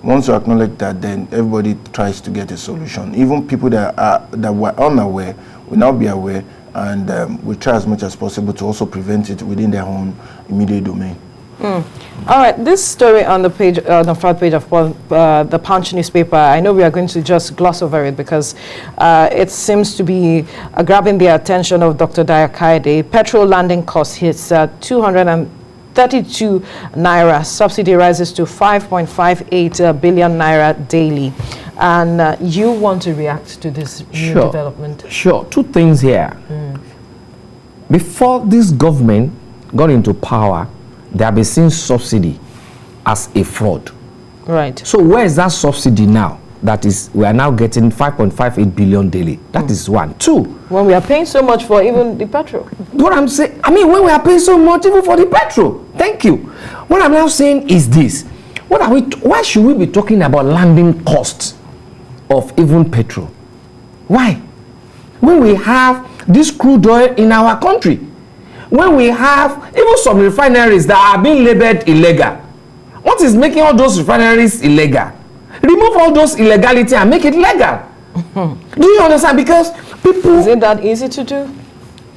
Once you acknowledge that, then everybody tries to get a solution. Even people that were unaware will now be aware, and we try as much as possible to also prevent it within their own immediate domain. All right, this story on the page, the front page of the Punch newspaper, I know we are going to just gloss over it because it seems to be grabbing the attention of Dr. Diakaide. Petrol landing cost hits 232 naira. Subsidy rises to 5.58 billion naira daily. And you want to react to this new development? Sure. Two things here. Before this government got into power, they have been seeing subsidy as a fraud. Right. So where is that subsidy now? That is, we are now getting 5.58 billion daily. That is one. Two. When we are paying so much for even the petrol. What I'm saying, I mean, when we are paying so much even for the petrol. Thank you. What I'm now saying is this. Why should we be talking about landing costs of even petrol? Why? When we have this crude oil in our country, when we have even some refineries that are being labeled illegal. What is making all those refineries illegal? Remove all those illegality and make it legal. Do you understand? Because people... Is it that easy to do?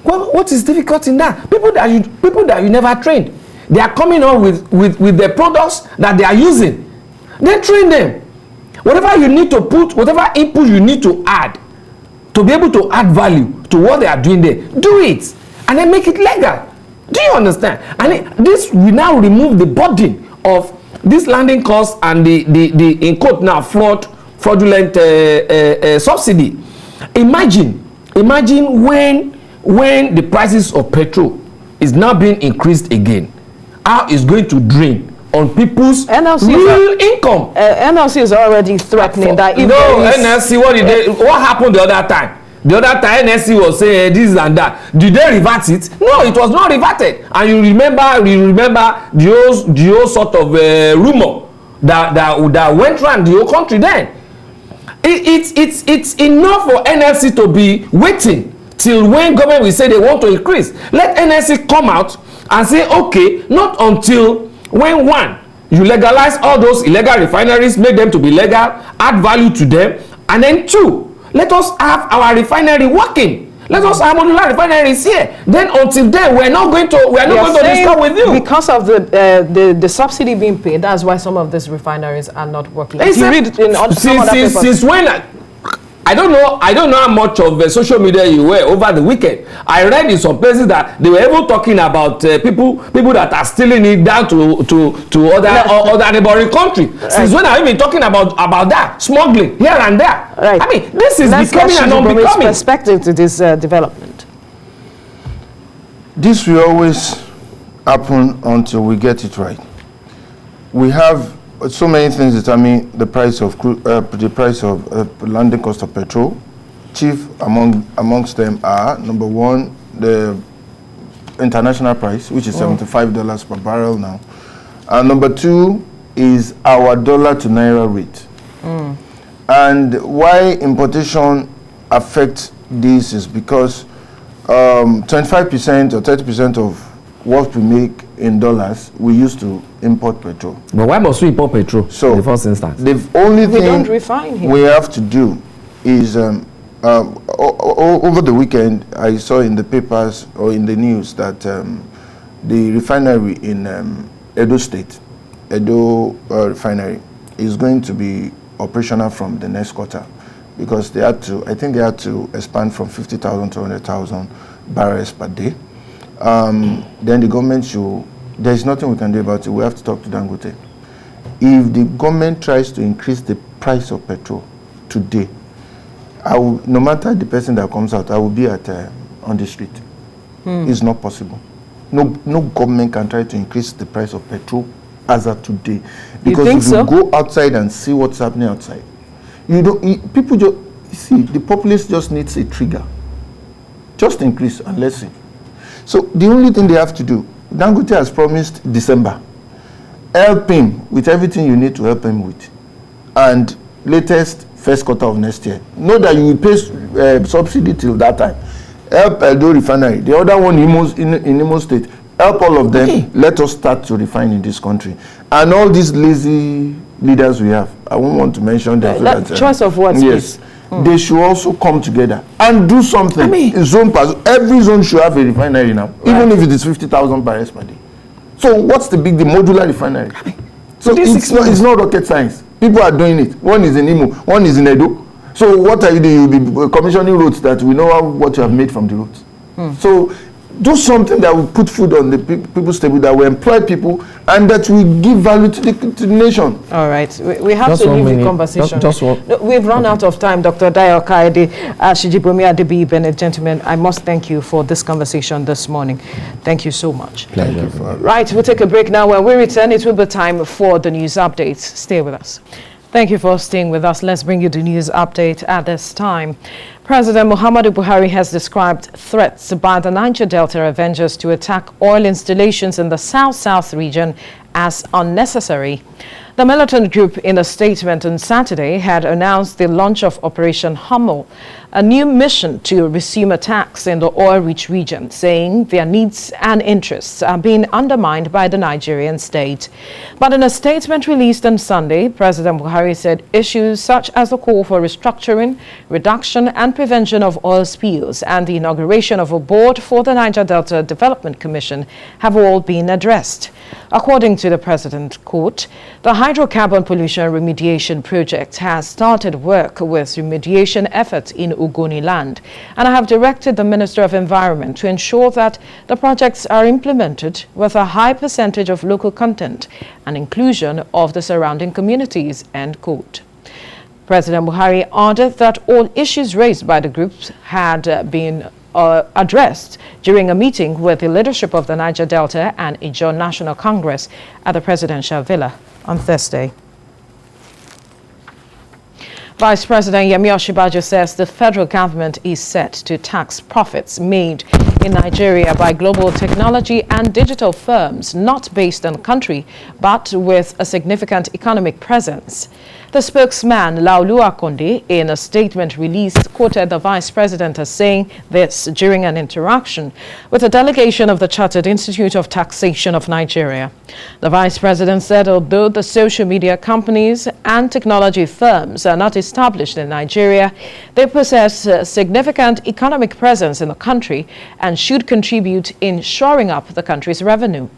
Well, what is difficult in that? People that you never trained. They are coming on with the products that they are using. Then train them. Whatever you need to put, whatever input you need to add, to be able to add value to what they are doing there, do it. And then make it legal. Do you understand? And this will now remove the burden of this landing cost and the in quote now fraudulent subsidy. Imagine when the prices of petrol is now being increased again, how it's going to drain on people's real income. NLC is already threatening that if NLC, what happened the other time? The other time NSC was saying this and that. Did they revert it? No, it was not reverted. And you remember the whole sort of rumor that went around the whole country then. It's enough for NSC to be waiting till when government will say they want to increase. Let NSC come out and say, okay, not until when one, you legalize all those illegal refineries, make them to be legal, add value to them, and then two, let us have our refinery working. Let us have modular refineries here. Then until then, we're not going to discuss with you. Because of the subsidy being paid, that's why some of these refineries are not working. Since when? I don't know how much of social media you were over the weekend. I read in some places that they were even talking about people that are stealing it down to other neighboring countries. Right. Since when have you been talking about that smuggling here and there? Right. I mean, this is becoming an unbecoming perspective to this development. This will always happen until we get it right. We have so many things determine the price of landing cost of petrol. Chief amongst them are, number one, the international price, which is $75 per barrel now, and number two is our dollar to naira rate. And why importation affects this is because 25% or 30% of what we make in dollars, we used to import petrol. But why must we import petrol in the first instance? The only we don't refine here. We have to do is, over the weekend, I saw in the papers or in the news that the refinery in Edo State, Refinery, is going to be operational from the next quarter because they had to expand from 50,000 to 100,000 barrels per day. Then the government there is nothing we can do about it. We have to talk to Dangote. If the government tries to increase the price of petrol today, no matter the person that comes out, I will be on the street. It's not possible. No government can try to increase the price of petrol as of today. Because if you go outside and see what's happening outside, people just see the populace just needs a trigger. Just increase and let's see. So the only thing they have to do, Dangote has promised December. Help him with everything you need to help him with. And latest first quarter of next year. Know that you will pay subsidy till that time. Help Edo Refinery. The other one in Imo State. Help all of them. Okay. Let us start to refine in this country. And all these lazy leaders we have, I won't want to mention them. Choice of words, yes. They should also come together and do something. Every zone should have a refinery now, even if it is 50,000 barrels per day. So what's the big, the modular refinery? So it's not rocket science. People are doing it. One is in Imo, one is in Edo. So what are you doing? You'll be commissioning roads that we know what you have made from the roads. So do something that will put food on the people's table, that will employ people, and that will give value to the nation. All right. We have to leave the conversation. We've run out of time, Dr. Dayo Kaede, Shijibomi Adebi Bennett. Gentlemen, I must thank you for this conversation this morning. Thank you so much. Pleasure. Right, we'll take a break now. When we return, it will be time for the news updates. Stay with us. Thank you for staying with us. Let's bring you the news update at this time. President Muhammadu Buhari has described threats by the Niger Delta Avengers to attack oil installations in the South-South region as unnecessary. The militant group, in a statement on Saturday, had announced the launch of Operation Hummel, a new mission to resume attacks in the oil-rich region, saying their needs and interests are being undermined by the Nigerian state. But in a statement released on Sunday, President Buhari said issues such as the call for restructuring, reduction and prevention of oil spills and the inauguration of a board for the Niger Delta Development Commission have all been addressed. According to the president, quote, the hydrocarbon pollution remediation project has started work with remediation efforts in Ogoni land, and I have directed the Minister of Environment to ensure that the projects are implemented with a high percentage of local content and inclusion of the surrounding communities, end quote. President Buhari added that all issues raised by the groups had been addressed during a meeting with the leadership of the Niger Delta and Ijaw National Congress at the Presidential Villa on Thursday. Vice President Yemi Osinbajo says the federal government is set to tax profits made in Nigeria by global technology and digital firms not based in the country, but with a significant economic presence. The spokesman, Laolu Akonde, in a statement released, quoted the vice president as saying this during an interaction with a delegation of the Chartered Institute of Taxation of Nigeria. The vice president said although the social media companies and technology firms are not established in Nigeria, they possess a significant economic presence in the country and should contribute in shoring up the country's revenue.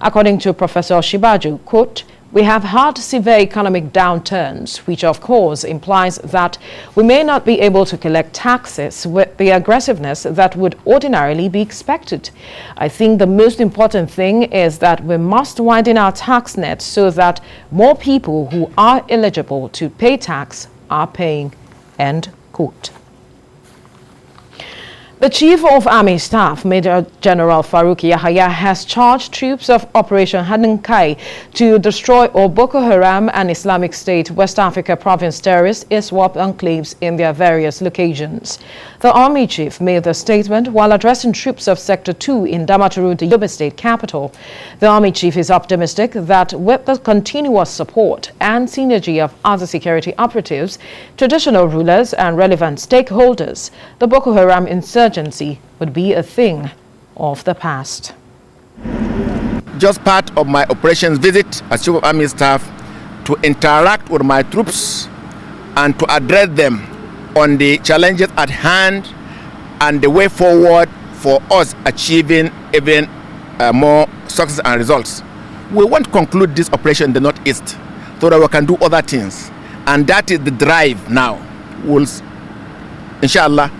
According to Professor Osinbajo, quote, we have had severe economic downturns, which of course implies that we may not be able to collect taxes with the aggressiveness that would ordinarily be expected. I think the most important thing is that we must widen our tax net so that more people who are eligible to pay tax are paying, end quote. The Chief of Army Staff, Major General Farouk Yahaya, has charged troops of Operation Haddon Kai to destroy all Boko Haram and Islamic State West Africa Province terrorist ISWAP enclaves in their various locations. The Army Chief made the statement while addressing troops of Sector 2 in Damaturu, the Yobe State capital. The Army Chief is optimistic that with the continuous support and synergy of other security operatives, traditional rulers and relevant stakeholders, the Boko Haram insurgency would be a thing of the past. Just part of my operations visit as Chief of Army Staff to interact with my troops and to address them on the challenges at hand and the way forward for us achieving even more success and results. We want to conclude this operation in the Northeast so that we can do other things, and that is the drive now. We'll, inshallah,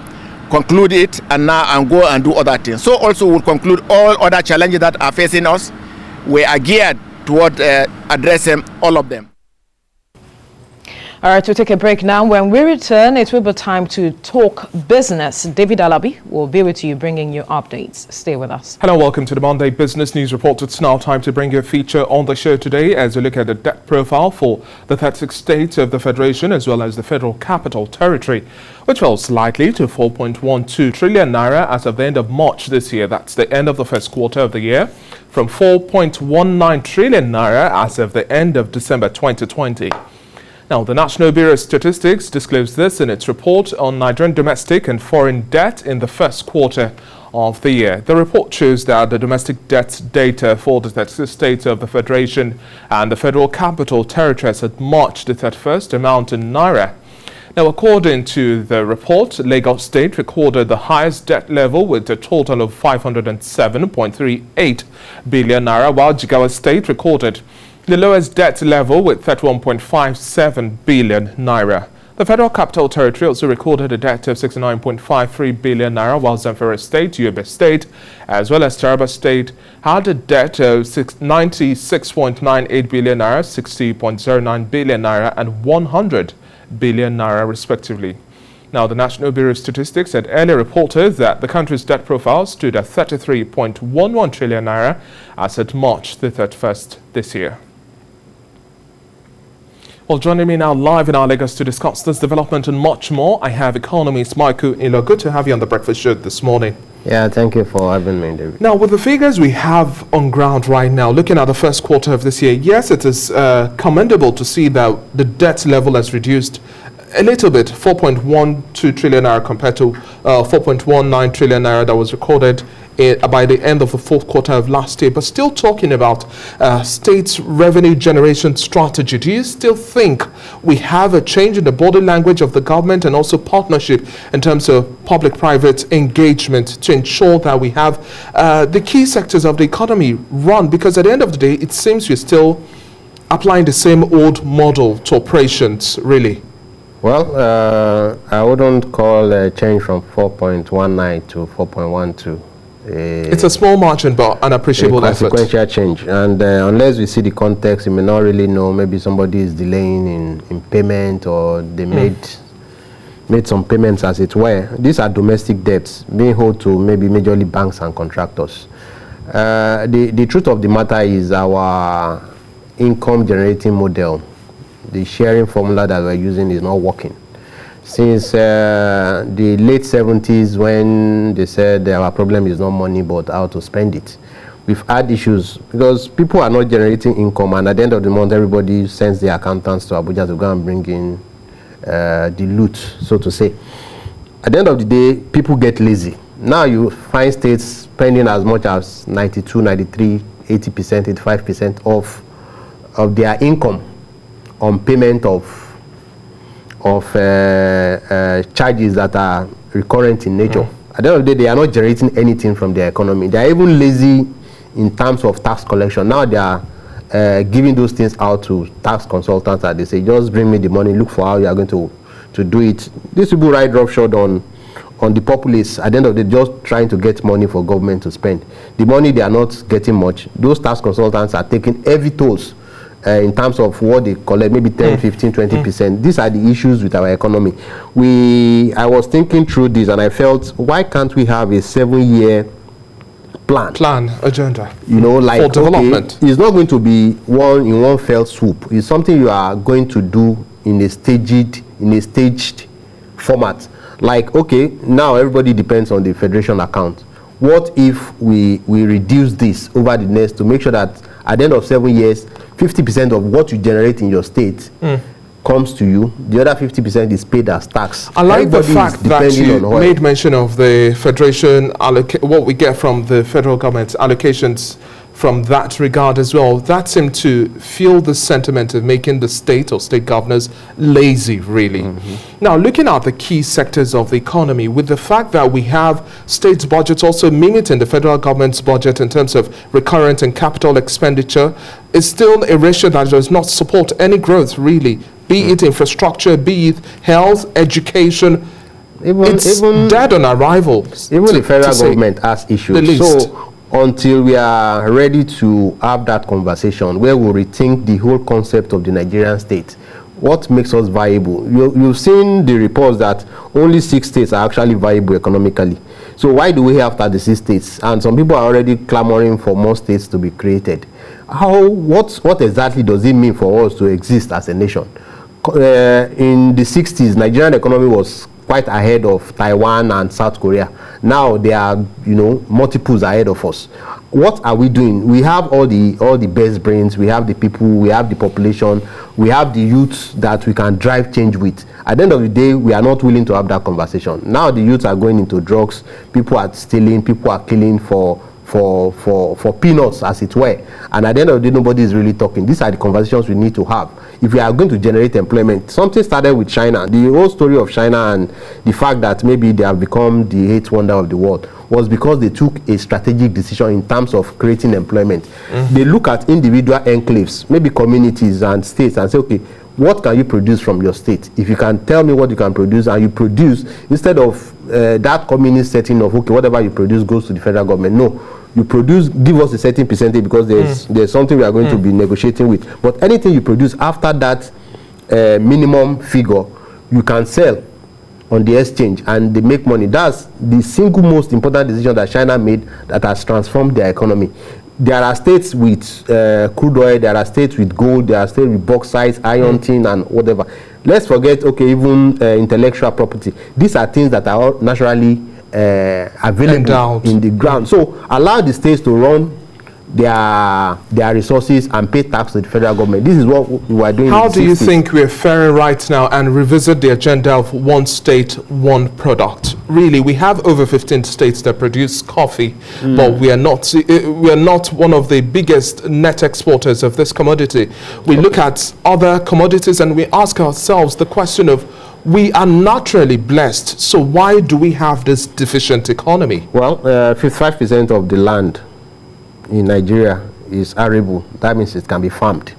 conclude it and go and do other things. So also we'll conclude all other challenges that are facing us. We are geared toward addressing all of them. All right, we'll take a break now. When we return, it will be time to talk business. David Alabi will be with you, bringing you updates. Stay with us. Hello, welcome to the Monday Business News Report. It's now time to bring you a feature on the show today as we look at the debt profile for the 36 states of the Federation as well as the Federal Capital Territory, which fell slightly to 4.12 trillion naira as of the end of March this year. That's the end of the first quarter of the year, from 4.19 trillion naira as of the end of December 2020. Now, the National Bureau of Statistics disclosed this in its report on Nigerian domestic and foreign debt in the first quarter of the year. The report shows that the domestic debt data for the 36 states of the Federation and the Federal Capital Territory as at March the 31st amount in naira. Now, according to the report, Lagos State recorded the highest debt level with a total of 507.38 billion naira, while Jigawa State recorded the lowest debt level with 31.57 billion naira. The Federal Capital Territory also recorded a debt of 69.53 billion naira, while Zamfara State, Yobe State, as well as Taraba State had a debt of 96.98 billion naira, 60.09 billion naira, and 100 billion naira, respectively. Now, the National Bureau of Statistics had earlier reported that the country's debt profile stood at 33.11 trillion naira as at March the 31st this year. Well, joining me now live in our Lagos to discuss this development and much more, I have economist Michael Ilo. Good to have you on the breakfast show this morning. Yeah, thank you for having me, David. Now, with the figures we have on ground right now, looking at the first quarter of this year, yes, it is commendable to see that the debt level has reduced a little bit, 4.12 trillion naira compared to 4.19 trillion naira that was recorded by the end of the fourth quarter of last year. But still talking about state's revenue generation strategy, do you still think we have a change in the body language of the government and also partnership in terms of public-private engagement to ensure that we have the key sectors of the economy run? Because at the end of the day, it seems we're still applying the same old model to operations, really. Well, I wouldn't call a change from 4.19 to 4.12. It's a small margin, but an appreciable effort. Consequential change. And unless we see the context, we may not really know. Maybe somebody is delaying in payment, or they made some payments, as it were. These are domestic debts being owed to maybe majorly banks and contractors. The truth of the matter is our income generating model, the sharing formula that we're using, is not working. Since the late 70s, when they said our problem is not money but how to spend it, we've had issues because people are not generating income, and at the end of the month everybody sends their accountants to Abuja to go and bring in the loot, so to say. At the end of the day, people get lazy. Now you find states spending as much as 92, 93, 80%, 85% of their income on payment of charges that are recurrent in nature. At the end of the day, they are not generating anything from their economy. They are even lazy in terms of tax collection. Now they are giving those things out to tax consultants, that they say, just bring me the money, look for how you are going to do it. These people ride roughshod on the populace. At the end of the day, just trying to get money for government to spend. The money, they are not getting much. Those tax consultants are taking heavy tolls in terms of what they collect, maybe 10, 15, 20%. These are the issues with our economy. I was thinking through this, and I felt, why can't we have a 7-year plan agenda, you know, like, for development? It's not going to be one fell swoop. It's something you are going to do in a staged format. Like, okay, now everybody depends on the federation account. What if we reduce this over the next, to make sure that at the end of 7 years, 50% of what you generate in your state comes to you. The other 50% is paid as tax. I like the fact that you made mention of the federation, what we get from the federal government, allocations from that regard as well. That seemed to fuel the sentiment of making the state or state governors lazy, really. Now, looking at the key sectors of the economy, with the fact that we have states' budgets also mimicking the federal government's budget in terms of recurrent and capital expenditure, it's still a ratio that does not support any growth, really, be it infrastructure, be it health, education. It's dead on arrival. Even the federal government has issues. So, until we are ready to have that conversation where we rethink the whole concept of the Nigerian state, what makes us viable? You've seen the reports that only 6 states are actually viable economically. So why do we have 36 states? And some people are already clamoring for more states to be created. What exactly does it mean for us to exist as a nation? In the 60s, Nigerian economy was quite ahead of Taiwan and South Korea. Now they are, multiples ahead of us. What are we doing? We have all the best brains, we have the people, we have the population, we have the youth that we can drive change with. At the end of the day, we are not willing to have that conversation. Now the youth are going into drugs, people are stealing, people are killing for peanuts, as it were. And at the end of the day, nobody is really talking. These are the conversations we need to have. if we are going to generate employment, something started with China. The whole story of China and the fact that maybe they have become the eighth wonder of the world was because they took a strategic decision in terms of creating employment. They look at individual enclaves, maybe communities and states, and say, okay, what can you produce from your state? If you can tell me what you can produce, and you produce, instead of that communist setting of, okay, whatever you produce goes to the federal government. No, you produce, give us a certain percentage because there's something we are going to be negotiating with. But anything you produce after that minimum figure, you can sell on the exchange and they make money. That's the single most important decision that China made that has transformed their economy. There are states with crude oil, there are states with gold, there are states with bauxite, iron, tin, and whatever. Let's forget, okay, even intellectual property. These are things that are all naturally available in the ground. So allow the states to run their resources and pay tax to the federal government. This is what we are doing. How do you think we're faring right now and revisit the agenda of one state, one product? Really, we have over 15 states that produce coffee, but we are not one of the biggest net exporters of this commodity. We look at other commodities and we ask ourselves the question of, we are naturally blessed, so why do we have this deficient economy? Well, 55% of the land in Nigeria is arable. That means it can be farmed.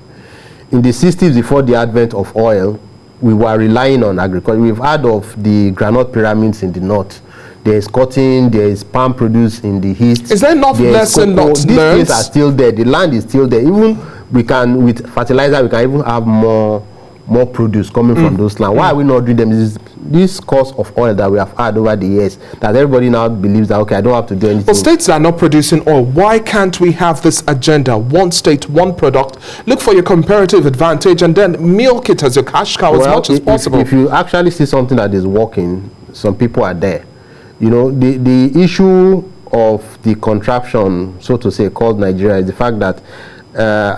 In the 60s, before the advent of oil, we were relying on agriculture. We've heard of the granite pyramids in the north. There is cotton, there is palm produce in the east. Is there not lesson not These things are still there. The land is still there. Even we can, with fertilizer, we can even have more produce coming from those lands. Why are we not doing them? This cost of oil that we have had over the years, that everybody now believes that, okay, I don't have to do anything. But states that are not producing oil, why can't we have this agenda? One state, one product. Look for your comparative advantage and then milk it as your cash cow as much as possible. If you actually see something that is working, some people are there. You know, the issue of the contraption, so to say, called Nigeria is the fact that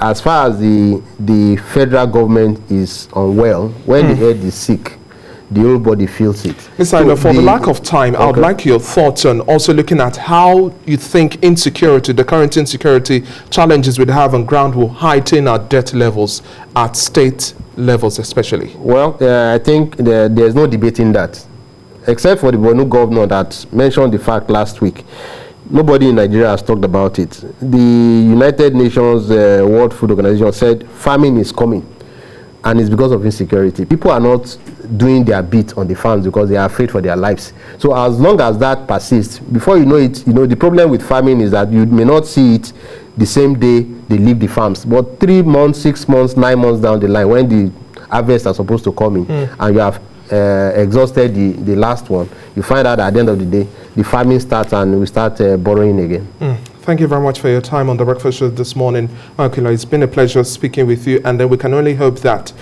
as far as the federal government is unwell, when the head is sick, the whole body feels it. Mr. Aino, for the lack of time, I would like your thoughts on also looking at how you think insecurity, the current insecurity challenges we have on ground, will heighten our debt levels at state levels especially. Well, I think there's no debating that, except for the Borno governor that mentioned the fact last week. Nobody in Nigeria has talked about it. The United Nations World Food Organization said famine is coming, and it's because of insecurity. People are not doing their bit on the farms because they are afraid for their lives. So as long as that persists, before you know it, you know, the problem with farming is that you may not see it the same day they leave the farms, but 3 months, 6 months, 9 months down the line, when the harvests are supposed to come in, and you have exhausted the last one, you find out at the end of the day, the farming starts and we start borrowing again. Thank you very much for your time on the breakfast show this morning, Akila. It's been a pleasure speaking with you, and then we can only hope that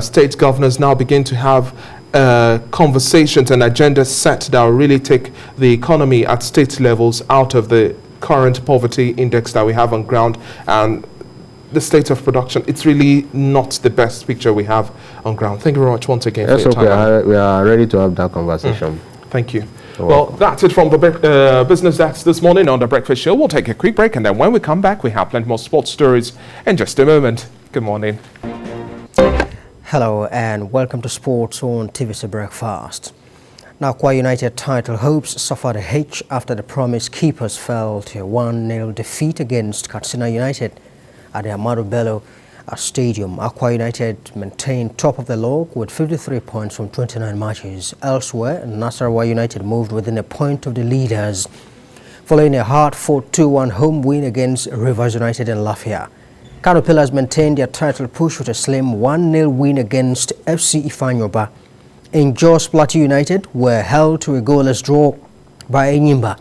state governors now begin to have conversations and agendas set that will really take the economy at state levels out of the current poverty index that we have on ground and the state of production. It's really not the best picture we have on ground. Thank you very much once again for your time. We are ready to have that conversation. Thank you. Well, that's it from the business desk this morning on The Breakfast Show. We'll take a quick break, and then when we come back, we have plenty more sports stories in just a moment. Good morning. Hello, and welcome to Sports on TVC Breakfast. Now, Akwa United title hopes suffered a hitch after the Promise Keepers fell to a 1-0 defeat against Katsina United at the Ahmadu Bello Stadium. Akwa United maintained top of the log with 53 points from 29 matches. Elsewhere, Nasarawa United moved within a point of the leaders, following a hard-fought 2-1 home win against Rivers United in Lafayette. Kano Pillars maintained their title push with a slim 1-0 win against FC Ifanyoba. In Jos, Plateau United were held to a goalless draw by Enyimba.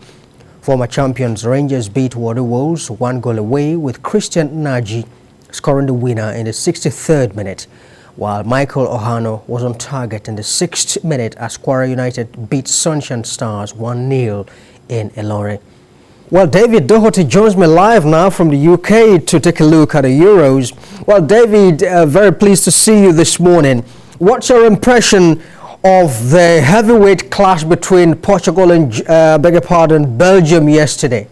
Former champions Rangers beat Warri Wolves 1 goal away, with Christian Naji scoring the winner in the 63rd minute, while Michael Ohano was on target in the 6th minute as Kwara United beat Sunshine Stars 1-0 in Ilori. Well, David Doherty joins me live now from the UK to take a look at the Euros. Well, David, very pleased to see you this morning. What's your impression of the heavyweight clash between Portugal and, Belgium yesterday?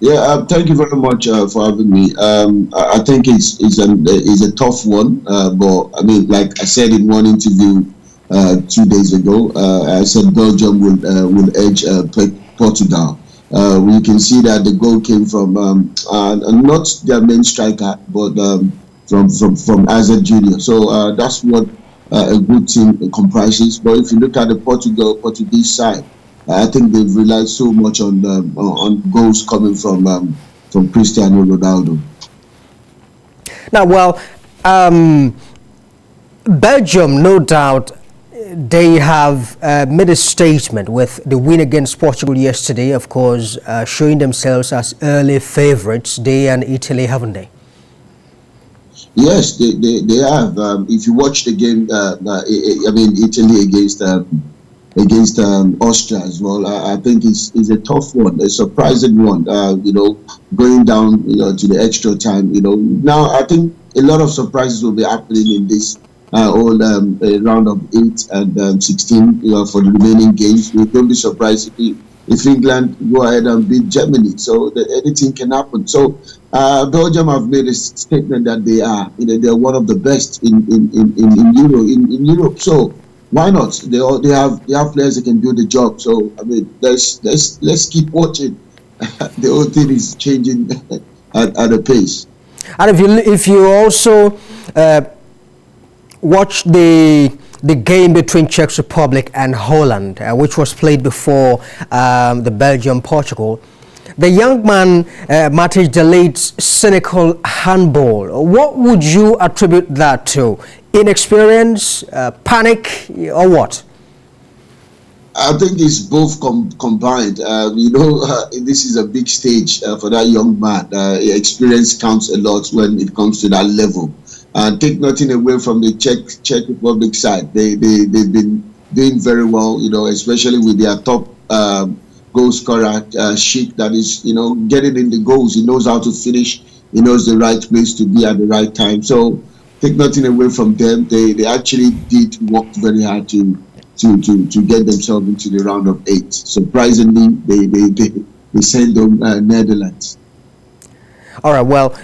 Yeah, thank you very much for having me. I think it's a tough one, but I mean, like I said in one interview 2 days ago, I said Belgium will edge Portugal. We can see that the goal came from not their main striker, but from Azad Junior. So that's what a good team comprises. But if you look at the Portuguese side, I think they've relied so much on goals coming from Cristiano Ronaldo. Now, well, Belgium, no doubt, they have made a statement with the win against Portugal yesterday, of course, showing themselves as early favorites. They and Italy, haven't they? Yes, they have. If you watch the game, I mean, Italy against Austria as well, I think it's a tough one, a surprising one. Going down, to the extra time. Now I think a lot of surprises will be happening in this round of 8 and 16. For the remaining games, we don't be surprised if England go ahead and beat Germany. So anything can happen. So Belgium have made a statement that they are, they're one of the best in Europe. So why not? They have players that can do the job. So I mean, let's keep watching. The whole thing is changing at a pace. And if you also watch the game between Czech Republic and Holland, which was played before the Belgium-Portugal, the young man Matej Delight's cynical handball, what would you attribute that to? Inexperience, panic, or what? I think it's both combined. This is a big stage for that young man. Experience counts a lot when it comes to that level. And take nothing away from the Czech Republic side. They've been doing very well, especially with their top goal scorer, Schick, that is, getting in the goals. He knows how to finish. He knows the right place to be at the right time. So take nothing away from them. They actually did work very hard to get themselves into the round of 8. Surprisingly, they sent them Netherlands. All right, well,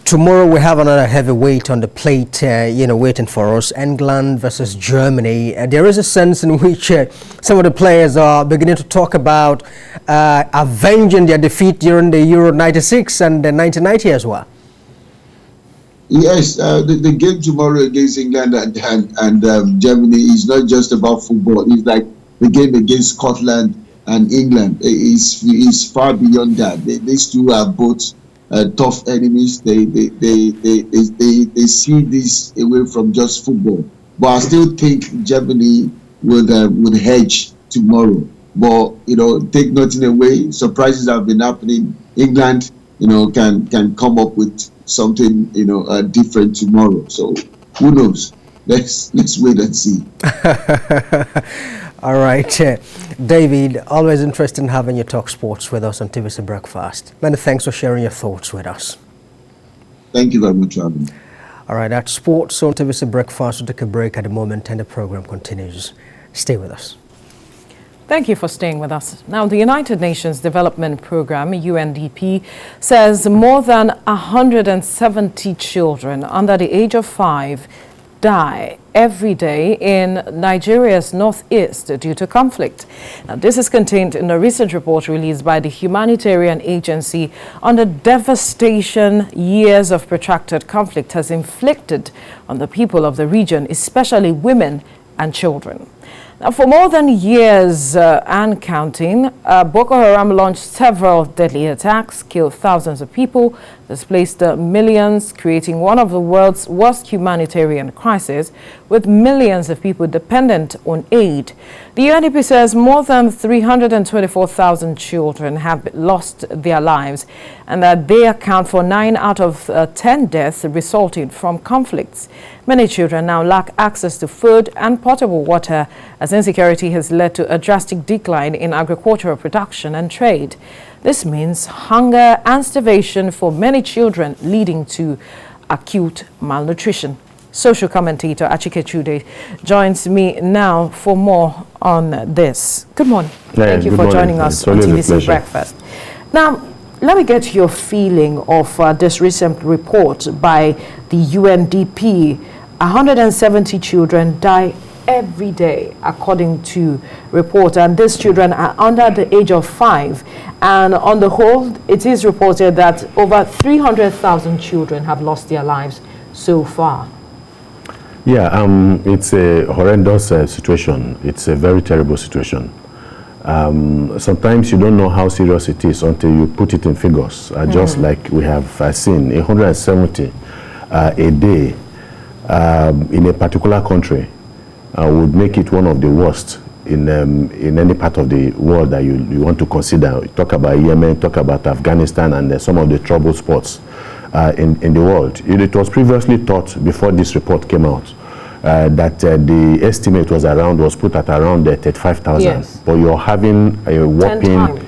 tomorrow we have another heavyweight on the plate, waiting for us, England versus Germany. There is a sense in which some of the players are beginning to talk about avenging their defeat during the Euro 96 and the 1990 as well. Yes, the game tomorrow against England and Germany is not just about football. It's like the game against Scotland and England. It's far beyond that. These two are both tough enemies. They see this away from just football. But I still think Germany would hedge tomorrow. But take nothing away. Surprises have been happening. England, can come up with something different tomorrow. So who knows? Let's wait and see. All right, David, always interested in having you talk sports with us on TVC Breakfast. Many thanks for sharing your thoughts with us. Thank you very much for having me. All right, that's sports on TVC Breakfast. We'll take a break at the moment and the program continues. Stay with us. Thank you for staying with us. Now, the United Nations Development Programme, UNDP, says more than 170 children under the age of 5 die every day in Nigeria's northeast due to conflict. Now, this is contained in a recent report released by the humanitarian agency on the devastation years of protracted conflict has inflicted on the people of the region, especially women and children. Now, for more than years and counting, Boko Haram launched several deadly attacks, killed thousands of people, displaced millions, creating one of the world's worst humanitarian crises, with millions of people dependent on aid. The UNDP says more than 324,000 children have lost their lives, and that they account for 9 out of 10 deaths resulting from conflicts. Many children now lack access to food and potable water, as insecurity has led to a drastic decline in agricultural production and trade. This means hunger and starvation for many children, leading to acute malnutrition. Social commentator Achike Chude joins me now for more on this. Good morning. Yeah, Thank you for joining us on TVC Breakfast. Now, let me get your feeling of this recent report by the UNDP. 170 children die every day, according to report, and these children are under the age of 5. And on the whole, it is reported that over 300,000 children have lost their lives so far. Yeah, it's a horrendous situation. It's a very terrible situation. Sometimes you don't know how serious it is until you put it in figures. Just like we have seen, 170 a day in a particular country would make it one of the worst in any part of the world that you want to consider. Talk about Yemen, talk about Afghanistan, and some of the troubled spots in the world. It was previously thought, before this report came out, that the estimate was put at around 35,000. Yes. But you're having a whopping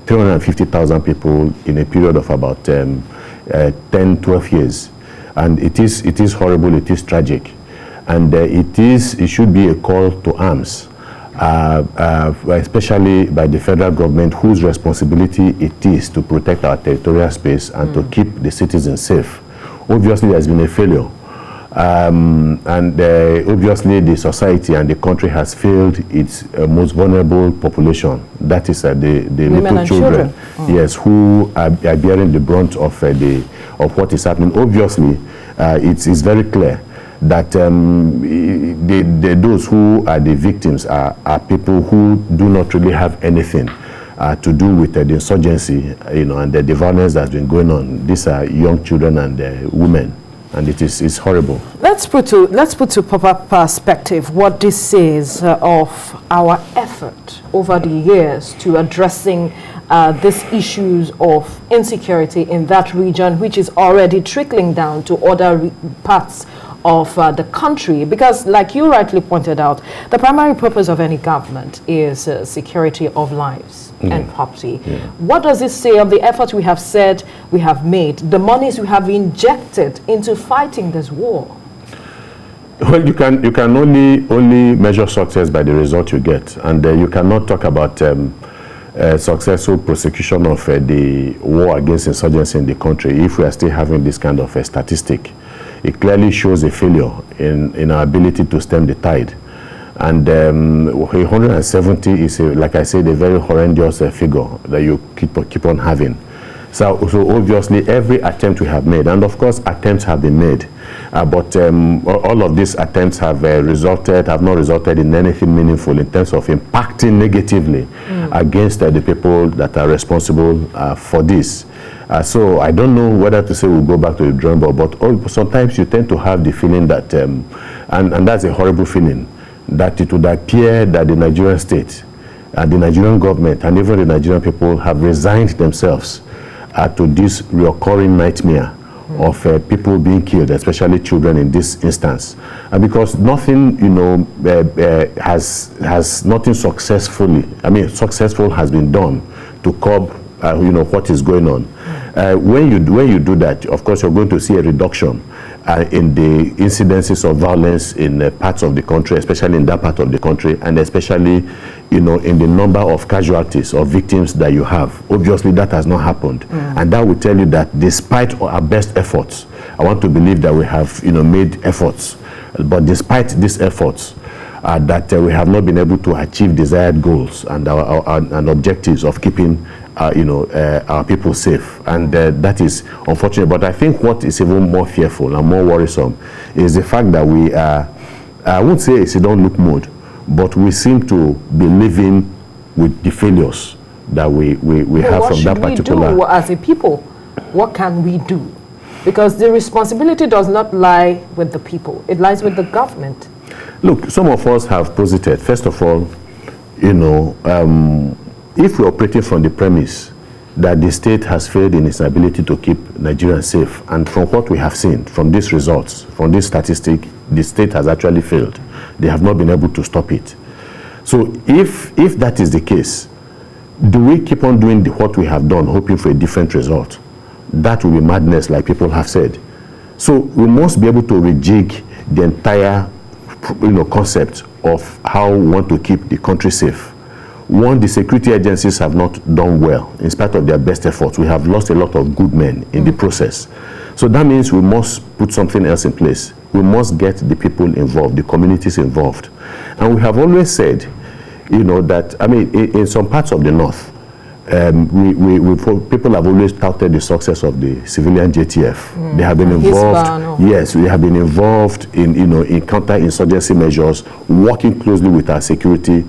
350,000 people in a period of about 10, 12 years. And it is horrible, it is tragic. And it should be a call to arms, especially by the federal government, whose responsibility it is to protect our territorial space and to keep the citizens safe. Obviously, there's been a failure. Obviously, the society and the country has failed its most vulnerable population. That is the little children, yes, who are bearing the brunt of what is happening. Obviously, it's very clear that those who are the victims are people who do not really have anything to do with the insurgency, and the violence that's been going on. These are young children and women, and it's horrible. Let's put to proper perspective what this says of our effort over the years to addressing these issues of insecurity in that region, which is already trickling down to other parts of the country, because like you rightly pointed out, the primary purpose of any government is security of lives and property. What does this say of the effort we have said we have made, the monies we have injected into fighting this war? Well, you can only measure success by the result you get, and you cannot talk about successful prosecution of the war against insurgency in the country if we are still having this kind of a statistic. It clearly shows a failure in our ability to stem the tide. And 170 is, like I said, a very horrendous figure that you keep on having. So obviously every attempt we have made, and of course attempts have been made, but all of these attempts have not resulted in anything meaningful in terms of impacting negatively against the people that are responsible for this. So I don't know whether to say we'll go back to the drawing board, but sometimes you tend to have the feeling that, and that's a horrible feeling, that it would appear that the Nigerian state, the Nigerian government, and even the Nigerian people have resigned themselves to this recurring nightmare of people being killed, especially children in this instance. Because nothing, has nothing successful has been done to curb, what is going on. When you do that, of course, you're going to see a reduction in the incidences of violence in parts of the country, especially in that part of the country, and especially, in the number of casualties or victims that you have. Obviously, that has not happened, and that will tell you that despite our best efforts, I want to believe that we have, made efforts, but despite these efforts, that we have not been able to achieve desired goals and our objectives of keeping our people safe, and that is unfortunate. But I think what is even more fearful and more worrisome is the fact that we are, I won't say it's a don't-look mode, but we seem to be living with the failures that we have from that particular. What should we do as a people? What can we do? Because the responsibility does not lie with the people; it lies with the government. Look, some of us have posited. First of all, if we're operating from the premise that the state has failed in its ability to keep Nigerians safe, and from what we have seen, from these results, from this statistic, the state has actually failed. They have not been able to stop it. So if that is the case, do we keep on doing what we have done, hoping for a different result? That will be madness, like people have said. So we must be able to rejig the entire concept of how we want to keep the country safe. one, the security agencies have not done well in spite of their best efforts. We have lost a lot of good men in the process. So that means we must put something else in place. We must get the people involved, the communities involved. And we have always said, you know, that, I mean, in some parts of the north, people have always touted the success of the civilian JTF. They have been involved. Yes, we have been involved in, you know, in counter-insurgency measures, working closely with our security,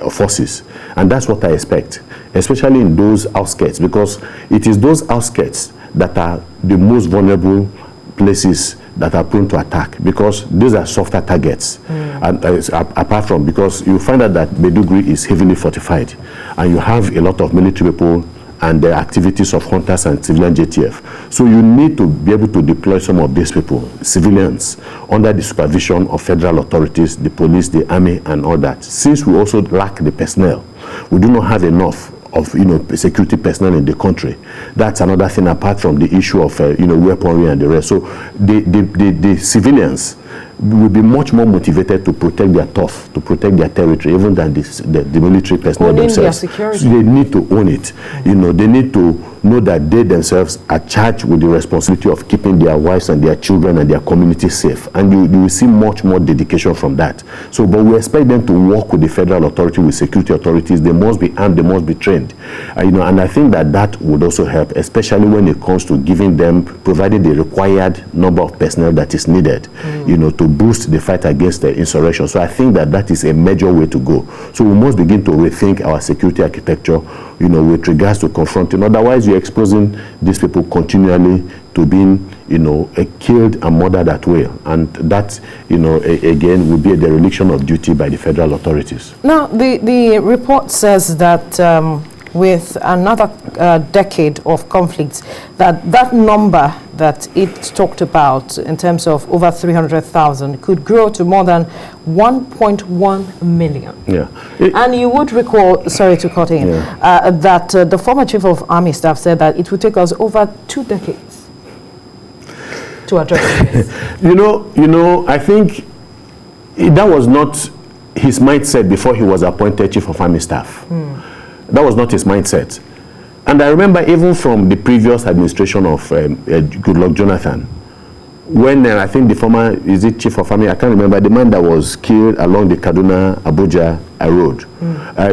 forces, and that's what I expect, especially in those outskirts, because it is those outskirts that are the most vulnerable places that are prone to attack, because these are softer targets. And apart from, because you find out that Maiduguri is heavily fortified, and you have a lot of military people and the activities of hunters and civilian JTF. So you need to be able to deploy some of these people, civilians, under the supervision of federal authorities, the police, the army, and all that. Since we also lack the personnel, we do not have enough of, you know, security personnel in the country. That's another thing apart from the issue of, you know, weaponry and the rest. So the civilians will be much more motivated to protect their turf, to protect their territory, even than the military personnel themselves. So they need to own it. You know, they need to know that they themselves are charged with the responsibility of keeping their wives and their children and their community safe. And you will see much more dedication from that. So, but we expect them to work with the federal authority, with security authorities. They must be armed, they must be trained. You know, and I think that that would also help, especially when it comes to giving them, providing the required number of personnel that is needed, you know, to boost the fight against the insurrection. So I think that that is a major way to go. So we must begin to rethink our security architecture, you know, with regards to confronting. Otherwise, you're exposing these people continually to being, you know, killed and murdered at will. And that, you know, again, will be a dereliction of duty by the federal authorities. Now, the report says that with another decade of conflicts, that number that it talked about in terms of over 300,000 could grow to more than 1.1 million. Yeah. And you would recall, sorry to cut in, that the former chief of army staff said that it would take us over 2 decades to address this. You know, I think that was not his mindset before he was appointed chief of army staff. That was not his mindset. And I remember even from the previous administration of Goodluck Jonathan, when I think the former, is it chief of army, I can't remember, the man that was killed along the Kaduna-Abuja road,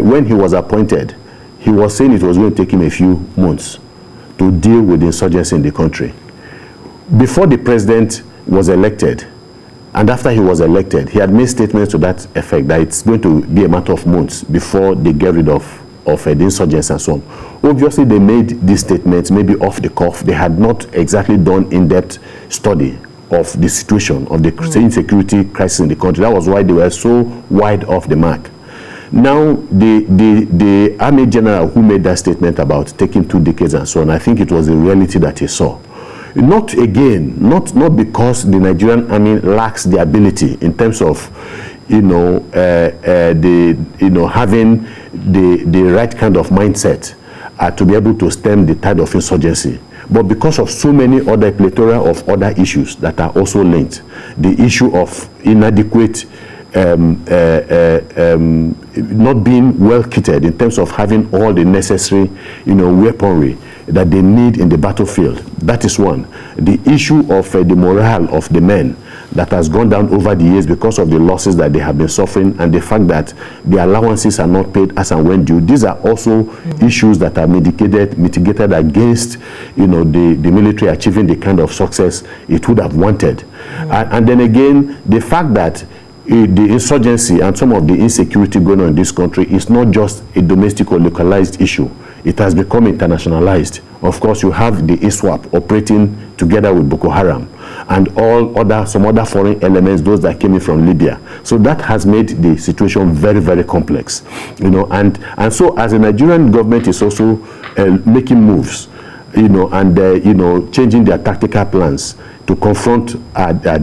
when he was appointed, he was saying it was going to take him a few months to deal with the insurgency in the country. Before the president was elected, and after he was elected, he had made statements to that effect, that it's going to be a matter of months before they get rid of the insurgents and so on. Obviously, they made these statements maybe off the cuff. They had not exactly done in-depth study of the situation of the insecurity crisis in the country. That was why they were so wide off the mark. Now, the army general who made that statement about taking 2 decades and so on, I think it was a reality that he saw. Not because the Nigerian army lacks the ability in terms of, you know, having the right kind of mindset to be able to stem the tide of insurgency, but because of so many other plethora of other issues that are also linked. The issue of inadequate, not being well kitted in terms of having all the necessary, you know, weaponry that they need in the battlefield. That is one. The issue of the morale of the men that has gone down over the years because of the losses that they have been suffering, and the fact that the allowances are not paid as and when due. These are also issues that are mitigated against, you know, the military achieving the kind of success it would have wanted. And then again, the fact that the insurgency and some of the insecurity going on in this country is not just a domestic or localized issue. It has become internationalized. Of course, you have the ISWAP operating together with Boko Haram and some other foreign elements, those that came in from Libya. So that has made the situation very, very complex. You know, and so as the Nigerian government is also making moves, you know, and you know, changing their tactical plans to confront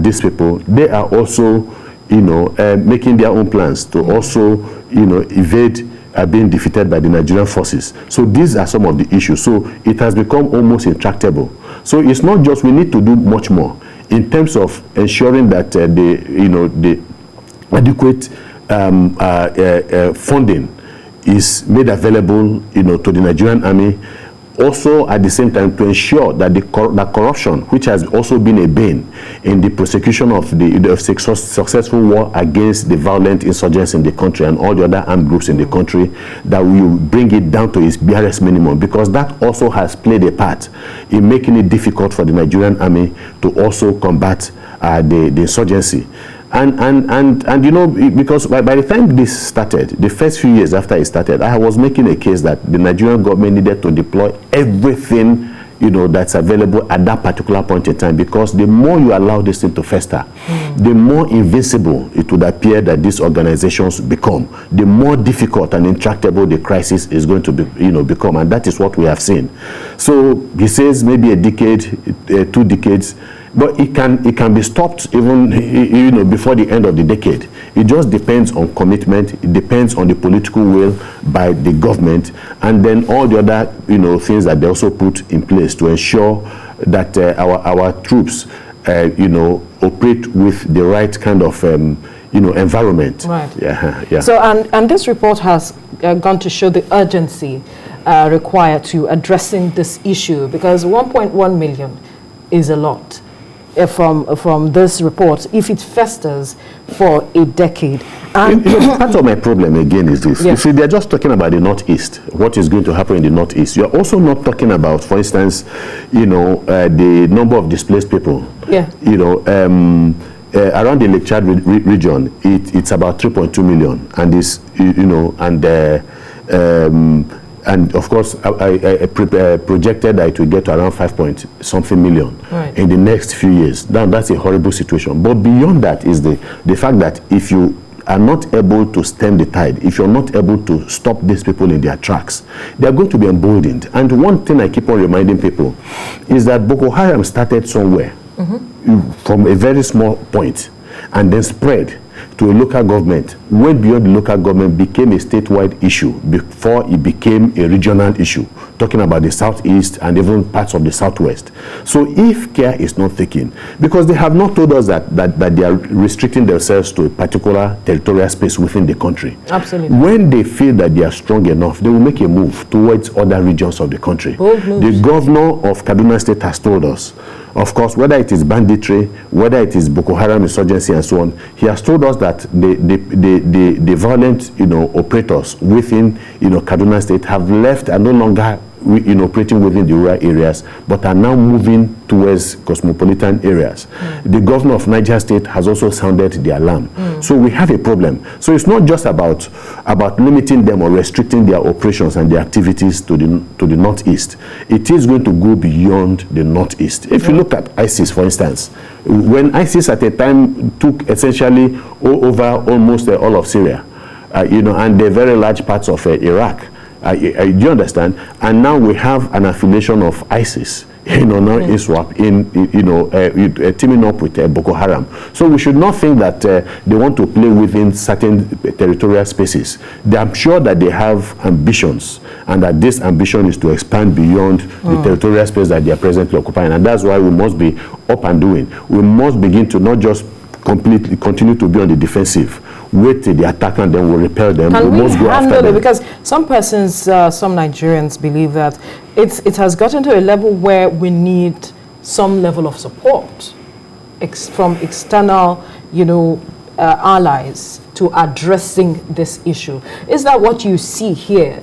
these people, they are also, you know, making their own plans to also, you know, evade being defeated by the Nigerian forces. So these are some of the issues. So it has become almost intractable. So it's not just, we need to do much more in terms of ensuring that the adequate funding is made available, to the Nigerian army, also at the same time to ensure that that corruption, which has also been a bane in the prosecution of the successful war against the violent insurgents in the country and all the other armed groups in the country, that we will bring it down to its barest minimum, because that also has played a part in making it difficult for the Nigerian army to also combat the insurgency. And because by the time this started, the first few years after it started, I was making a case that the Nigerian government needed to deploy everything, that's available at that particular point in time, because the more you allow this thing to fester, the more invincible it would appear that these organizations become, the more difficult and intractable the crisis is going to be, become, and that is what we have seen. So he says maybe a decade, 2 decades, but it can be stopped even before the end of the decade. It just depends on commitment. It depends on the political will by the government, and then all the other things that they also put in place to ensure that our troops operate with the right kind of environment. Right. Yeah. So and this report has gone to show the urgency required to addressing this issue, because 1.1 million is a lot. From this report, if it festers for a decade. And part of my problem again is this. Yeah. You see, they're just talking about the Northeast, what is going to happen in the Northeast. You're also not talking about, for instance, the number of displaced people. Yeah. Around the Lake Chad region, it's about 3.2 million, and this, and of course, I projected that it will get to around 5-point-something million in the next few years. Now, that's a horrible situation. But beyond that is the fact that if you are not able to stem the tide, if you're not able to stop these people in their tracks, they are going to be emboldened. And one thing I keep on reminding people is that Boko Haram started somewhere from a very small point and then spread to a local government, went beyond the local government, became a statewide issue before it became a regional issue, talking about the southeast and even parts of the southwest. So if care is not taken, because they have not told us that they are restricting themselves to a particular territorial space within the country. Absolutely. When they feel that they are strong enough, they will make a move towards other regions of the country. The governor of Kaduna State has told us, of course, whether it is banditry, whether it is Boko Haram insurgency and so on, he has told us that the violent, operators within, Kaduna State have left and no longer, operating within the rural areas, but are now moving towards cosmopolitan areas. The governor of Niger State has also sounded the alarm. So we have a problem. So it's not just about limiting them or restricting their operations and their activities to the Northeast. It is going to go beyond the Northeast. If you look at ISIS, for instance, when ISIS at a time took essentially over almost all of Syria, and the very large parts of Iraq, do you understand? And now we have an affiliation of ISIS, now ISWAP, teaming up with Boko Haram. So we should not think that they want to play within certain territorial spaces. I'm sure that they have ambitions, and that this ambition is to expand beyond the territorial space that they are presently occupying. And that's why we must be up and doing. We must begin to not just completely continue to be on the defensive, wait till the attack and then we'll repel them. Can we must go after handle it? them. Because some persons, some Nigerians believe that it has gotten to a level where we need some level of support from external, allies to addressing this issue. Is that what you see here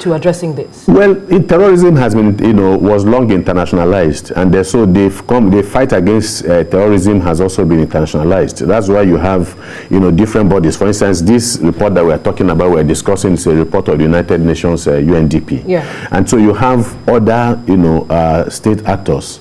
to addressing this? Well, terrorism has been, was long internationalized, and so the fight against terrorism has also been internationalized. That's why you have, different bodies. For instance, this report that we're talking about, we're discussing, is a report of the United Nations, UNDP. Yeah. And so you have other, state actors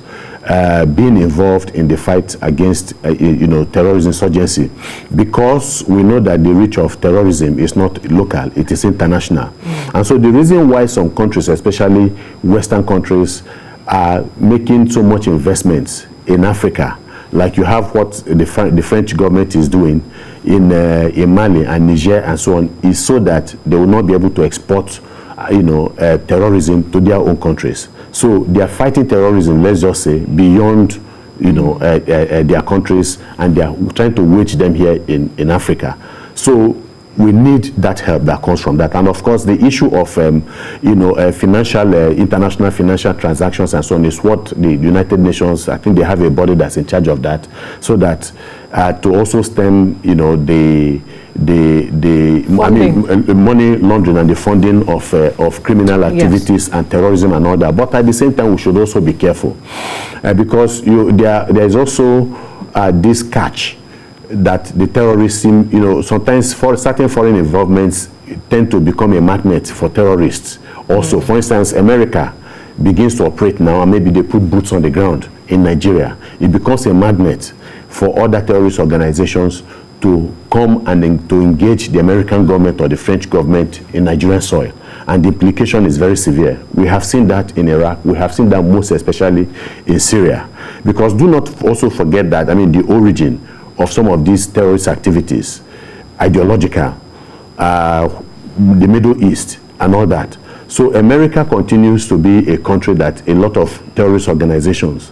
being involved in the fight against, terrorism, insurgency, because we know that the reach of terrorism is not local, it is international. And so the reason why some countries, especially Western countries, are making so much investments in Africa, like you have what the French government is doing in Mali and Niger and so on, is so that they will not be able to export terrorism to their own countries. So they are fighting terrorism, let's just say, beyond their countries, and they are trying to wage them here in Africa. So we need that help that comes from that. And of course, the issue of financial, international financial transactions and so on is what the United Nations, I think they have a body that's in charge of that, so that to also stem, the money laundering and the funding of criminal activities and terrorism and all that. But at the same time, we should also be careful because there is also this catch that the terrorists seem, sometimes for certain foreign involvements tend to become a magnet for terrorists. Also, for instance, America begins to operate now, and maybe they put boots on the ground in Nigeria. It becomes a magnet for other terrorist organizations to come and to engage the American government or the French government in Nigerian soil. And the implication is very severe. We have seen that in Iraq. We have seen that most especially in Syria. Because do not also forget that, the origin of some of these terrorist activities, ideological, the Middle East and all that. So America continues to be a country that a lot of terrorist organizations,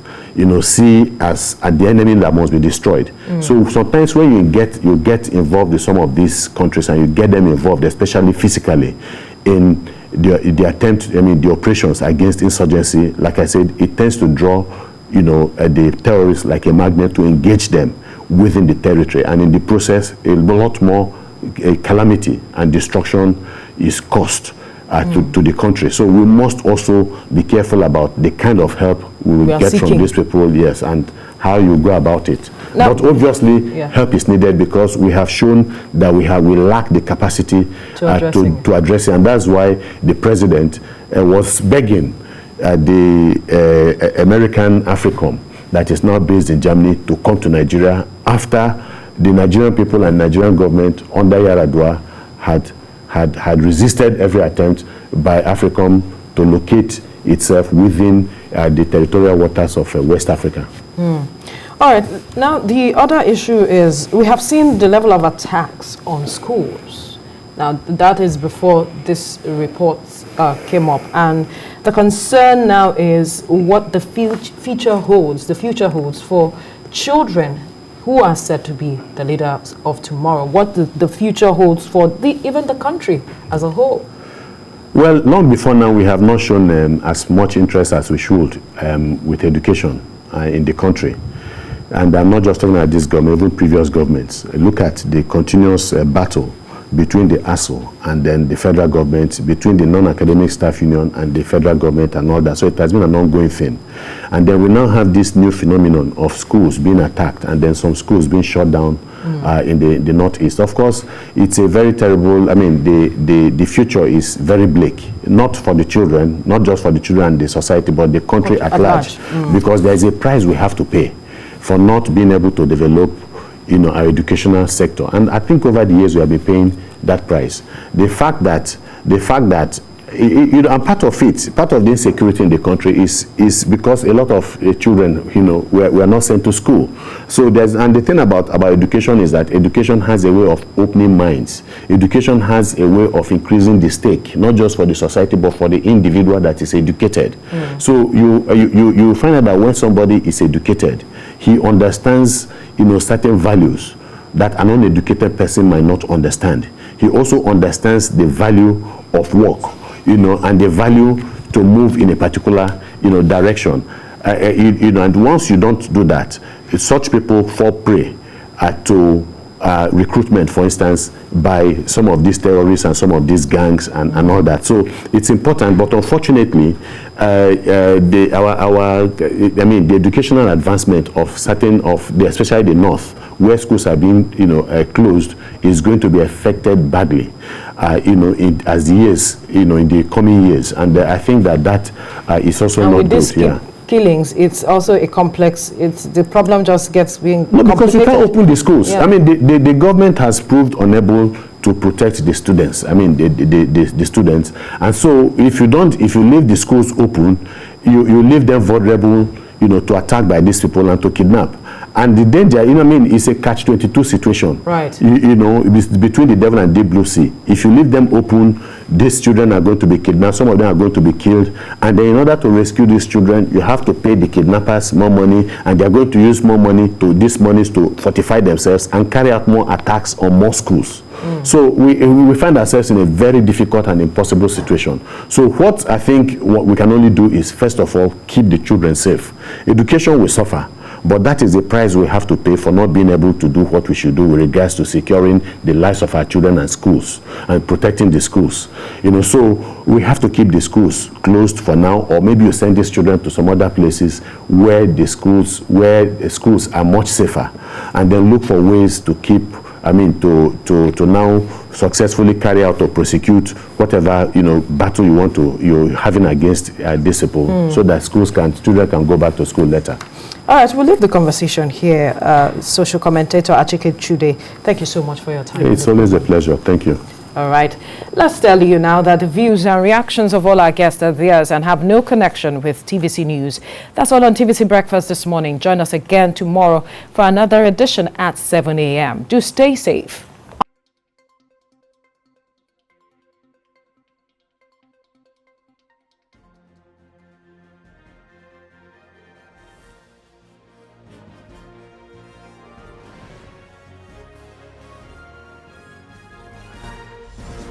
see as the enemy that must be destroyed. So sometimes when you get involved in some of these countries and you get them involved, especially physically, in the attempt, the operations against insurgency, like I said, it tends to draw, the terrorists like a magnet to engage them within the territory, and in the process a lot more calamity and destruction is caused to the country. So we must also be careful about the kind of help we will get from these people, yes, and how you go about it. Now, but obviously help is needed because we have shown that we lack the capacity to address it, and that's why the president was begging the American AFRICOM that is now based in Germany to come to Nigeria after the Nigerian people and Nigerian government under Yar'Adua had resisted every attempt by AFRICOM to locate itself within the territorial waters of West Africa. All right, now the other issue is we have seen the level of attacks on schools. Now that is before this report came up, and the concern now is what the future holds for children who are said to be the leaders of tomorrow, what the future holds for even the country as a whole. Well, long before now, we have not shown as much interest as we should with education in the country. And I'm not just talking about this government, even previous governments. Look at the continuous battle between the ASO and then the federal government, between the non-academic staff union and the federal government and all that. So it has been an ongoing thing. And then we now have this new phenomenon of schools being attacked and then some schools being shut down in the northeast. Of course, it's a very terrible, the future is very bleak, not for the children, not just for the children and the society, but the country at large. Because there is a price we have to pay for not being able to develop our educational sector. And I think over the years we have been paying that price. The fact that and part of the insecurity in the country is because a lot of children, were not sent to school. So and the thing about education is that education has a way of opening minds. Education has a way of increasing the stake, not just for the society, but for the individual that is educated. So you find out that when somebody is educated, he understands, certain values that an uneducated person might not understand. He also understands the value of work, and the value to move in a particular, direction. And once you don't do that, such people fall prey to recruitment, for instance, by some of these terrorists and some of these gangs and all that. So it's important, but unfortunately, the educational advancement of especially the north, where schools are being, closed, is going to be affected badly, as the years, in the coming years. And I think that is also not good. Killings, it's also a complex, the problem just gets being No, because you can't open the schools. The government has proved unable to protect the students, the students. And so if you leave the schools open, you leave them vulnerable, to attack by these people and to kidnap. And the danger, is a catch-22 situation. Right. Between the devil and deep blue sea. If you leave them open, these children are going to be kidnapped. Some of them are going to be killed. And then in order to rescue these children, you have to pay the kidnappers more money, and they're going to use more money to fortify themselves and carry out more attacks on more schools. So we find ourselves in a very difficult and impossible situation. So what I think what we can only do is, first of all, keep the children safe. Education will suffer, but that is the price we have to pay for not being able to do what we should do with regards to securing the lives of our children and schools and protecting the schools. So we have to keep the schools closed for now, or maybe you send these children to some other places where the schools are much safer, and then look for ways to keep, to now successfully carry out or prosecute whatever battle you're having against these people, so that children can go back to school later. All right, we'll leave the conversation here. Social commentator Achike Chude, thank you so much for your time. It's always a pleasure. Thank you. All right. Let's tell you now that the views and reactions of all our guests are theirs and have no connection with TVC News. That's all on TVC Breakfast this morning. Join us again tomorrow for another edition at 7 a.m. Do stay safe.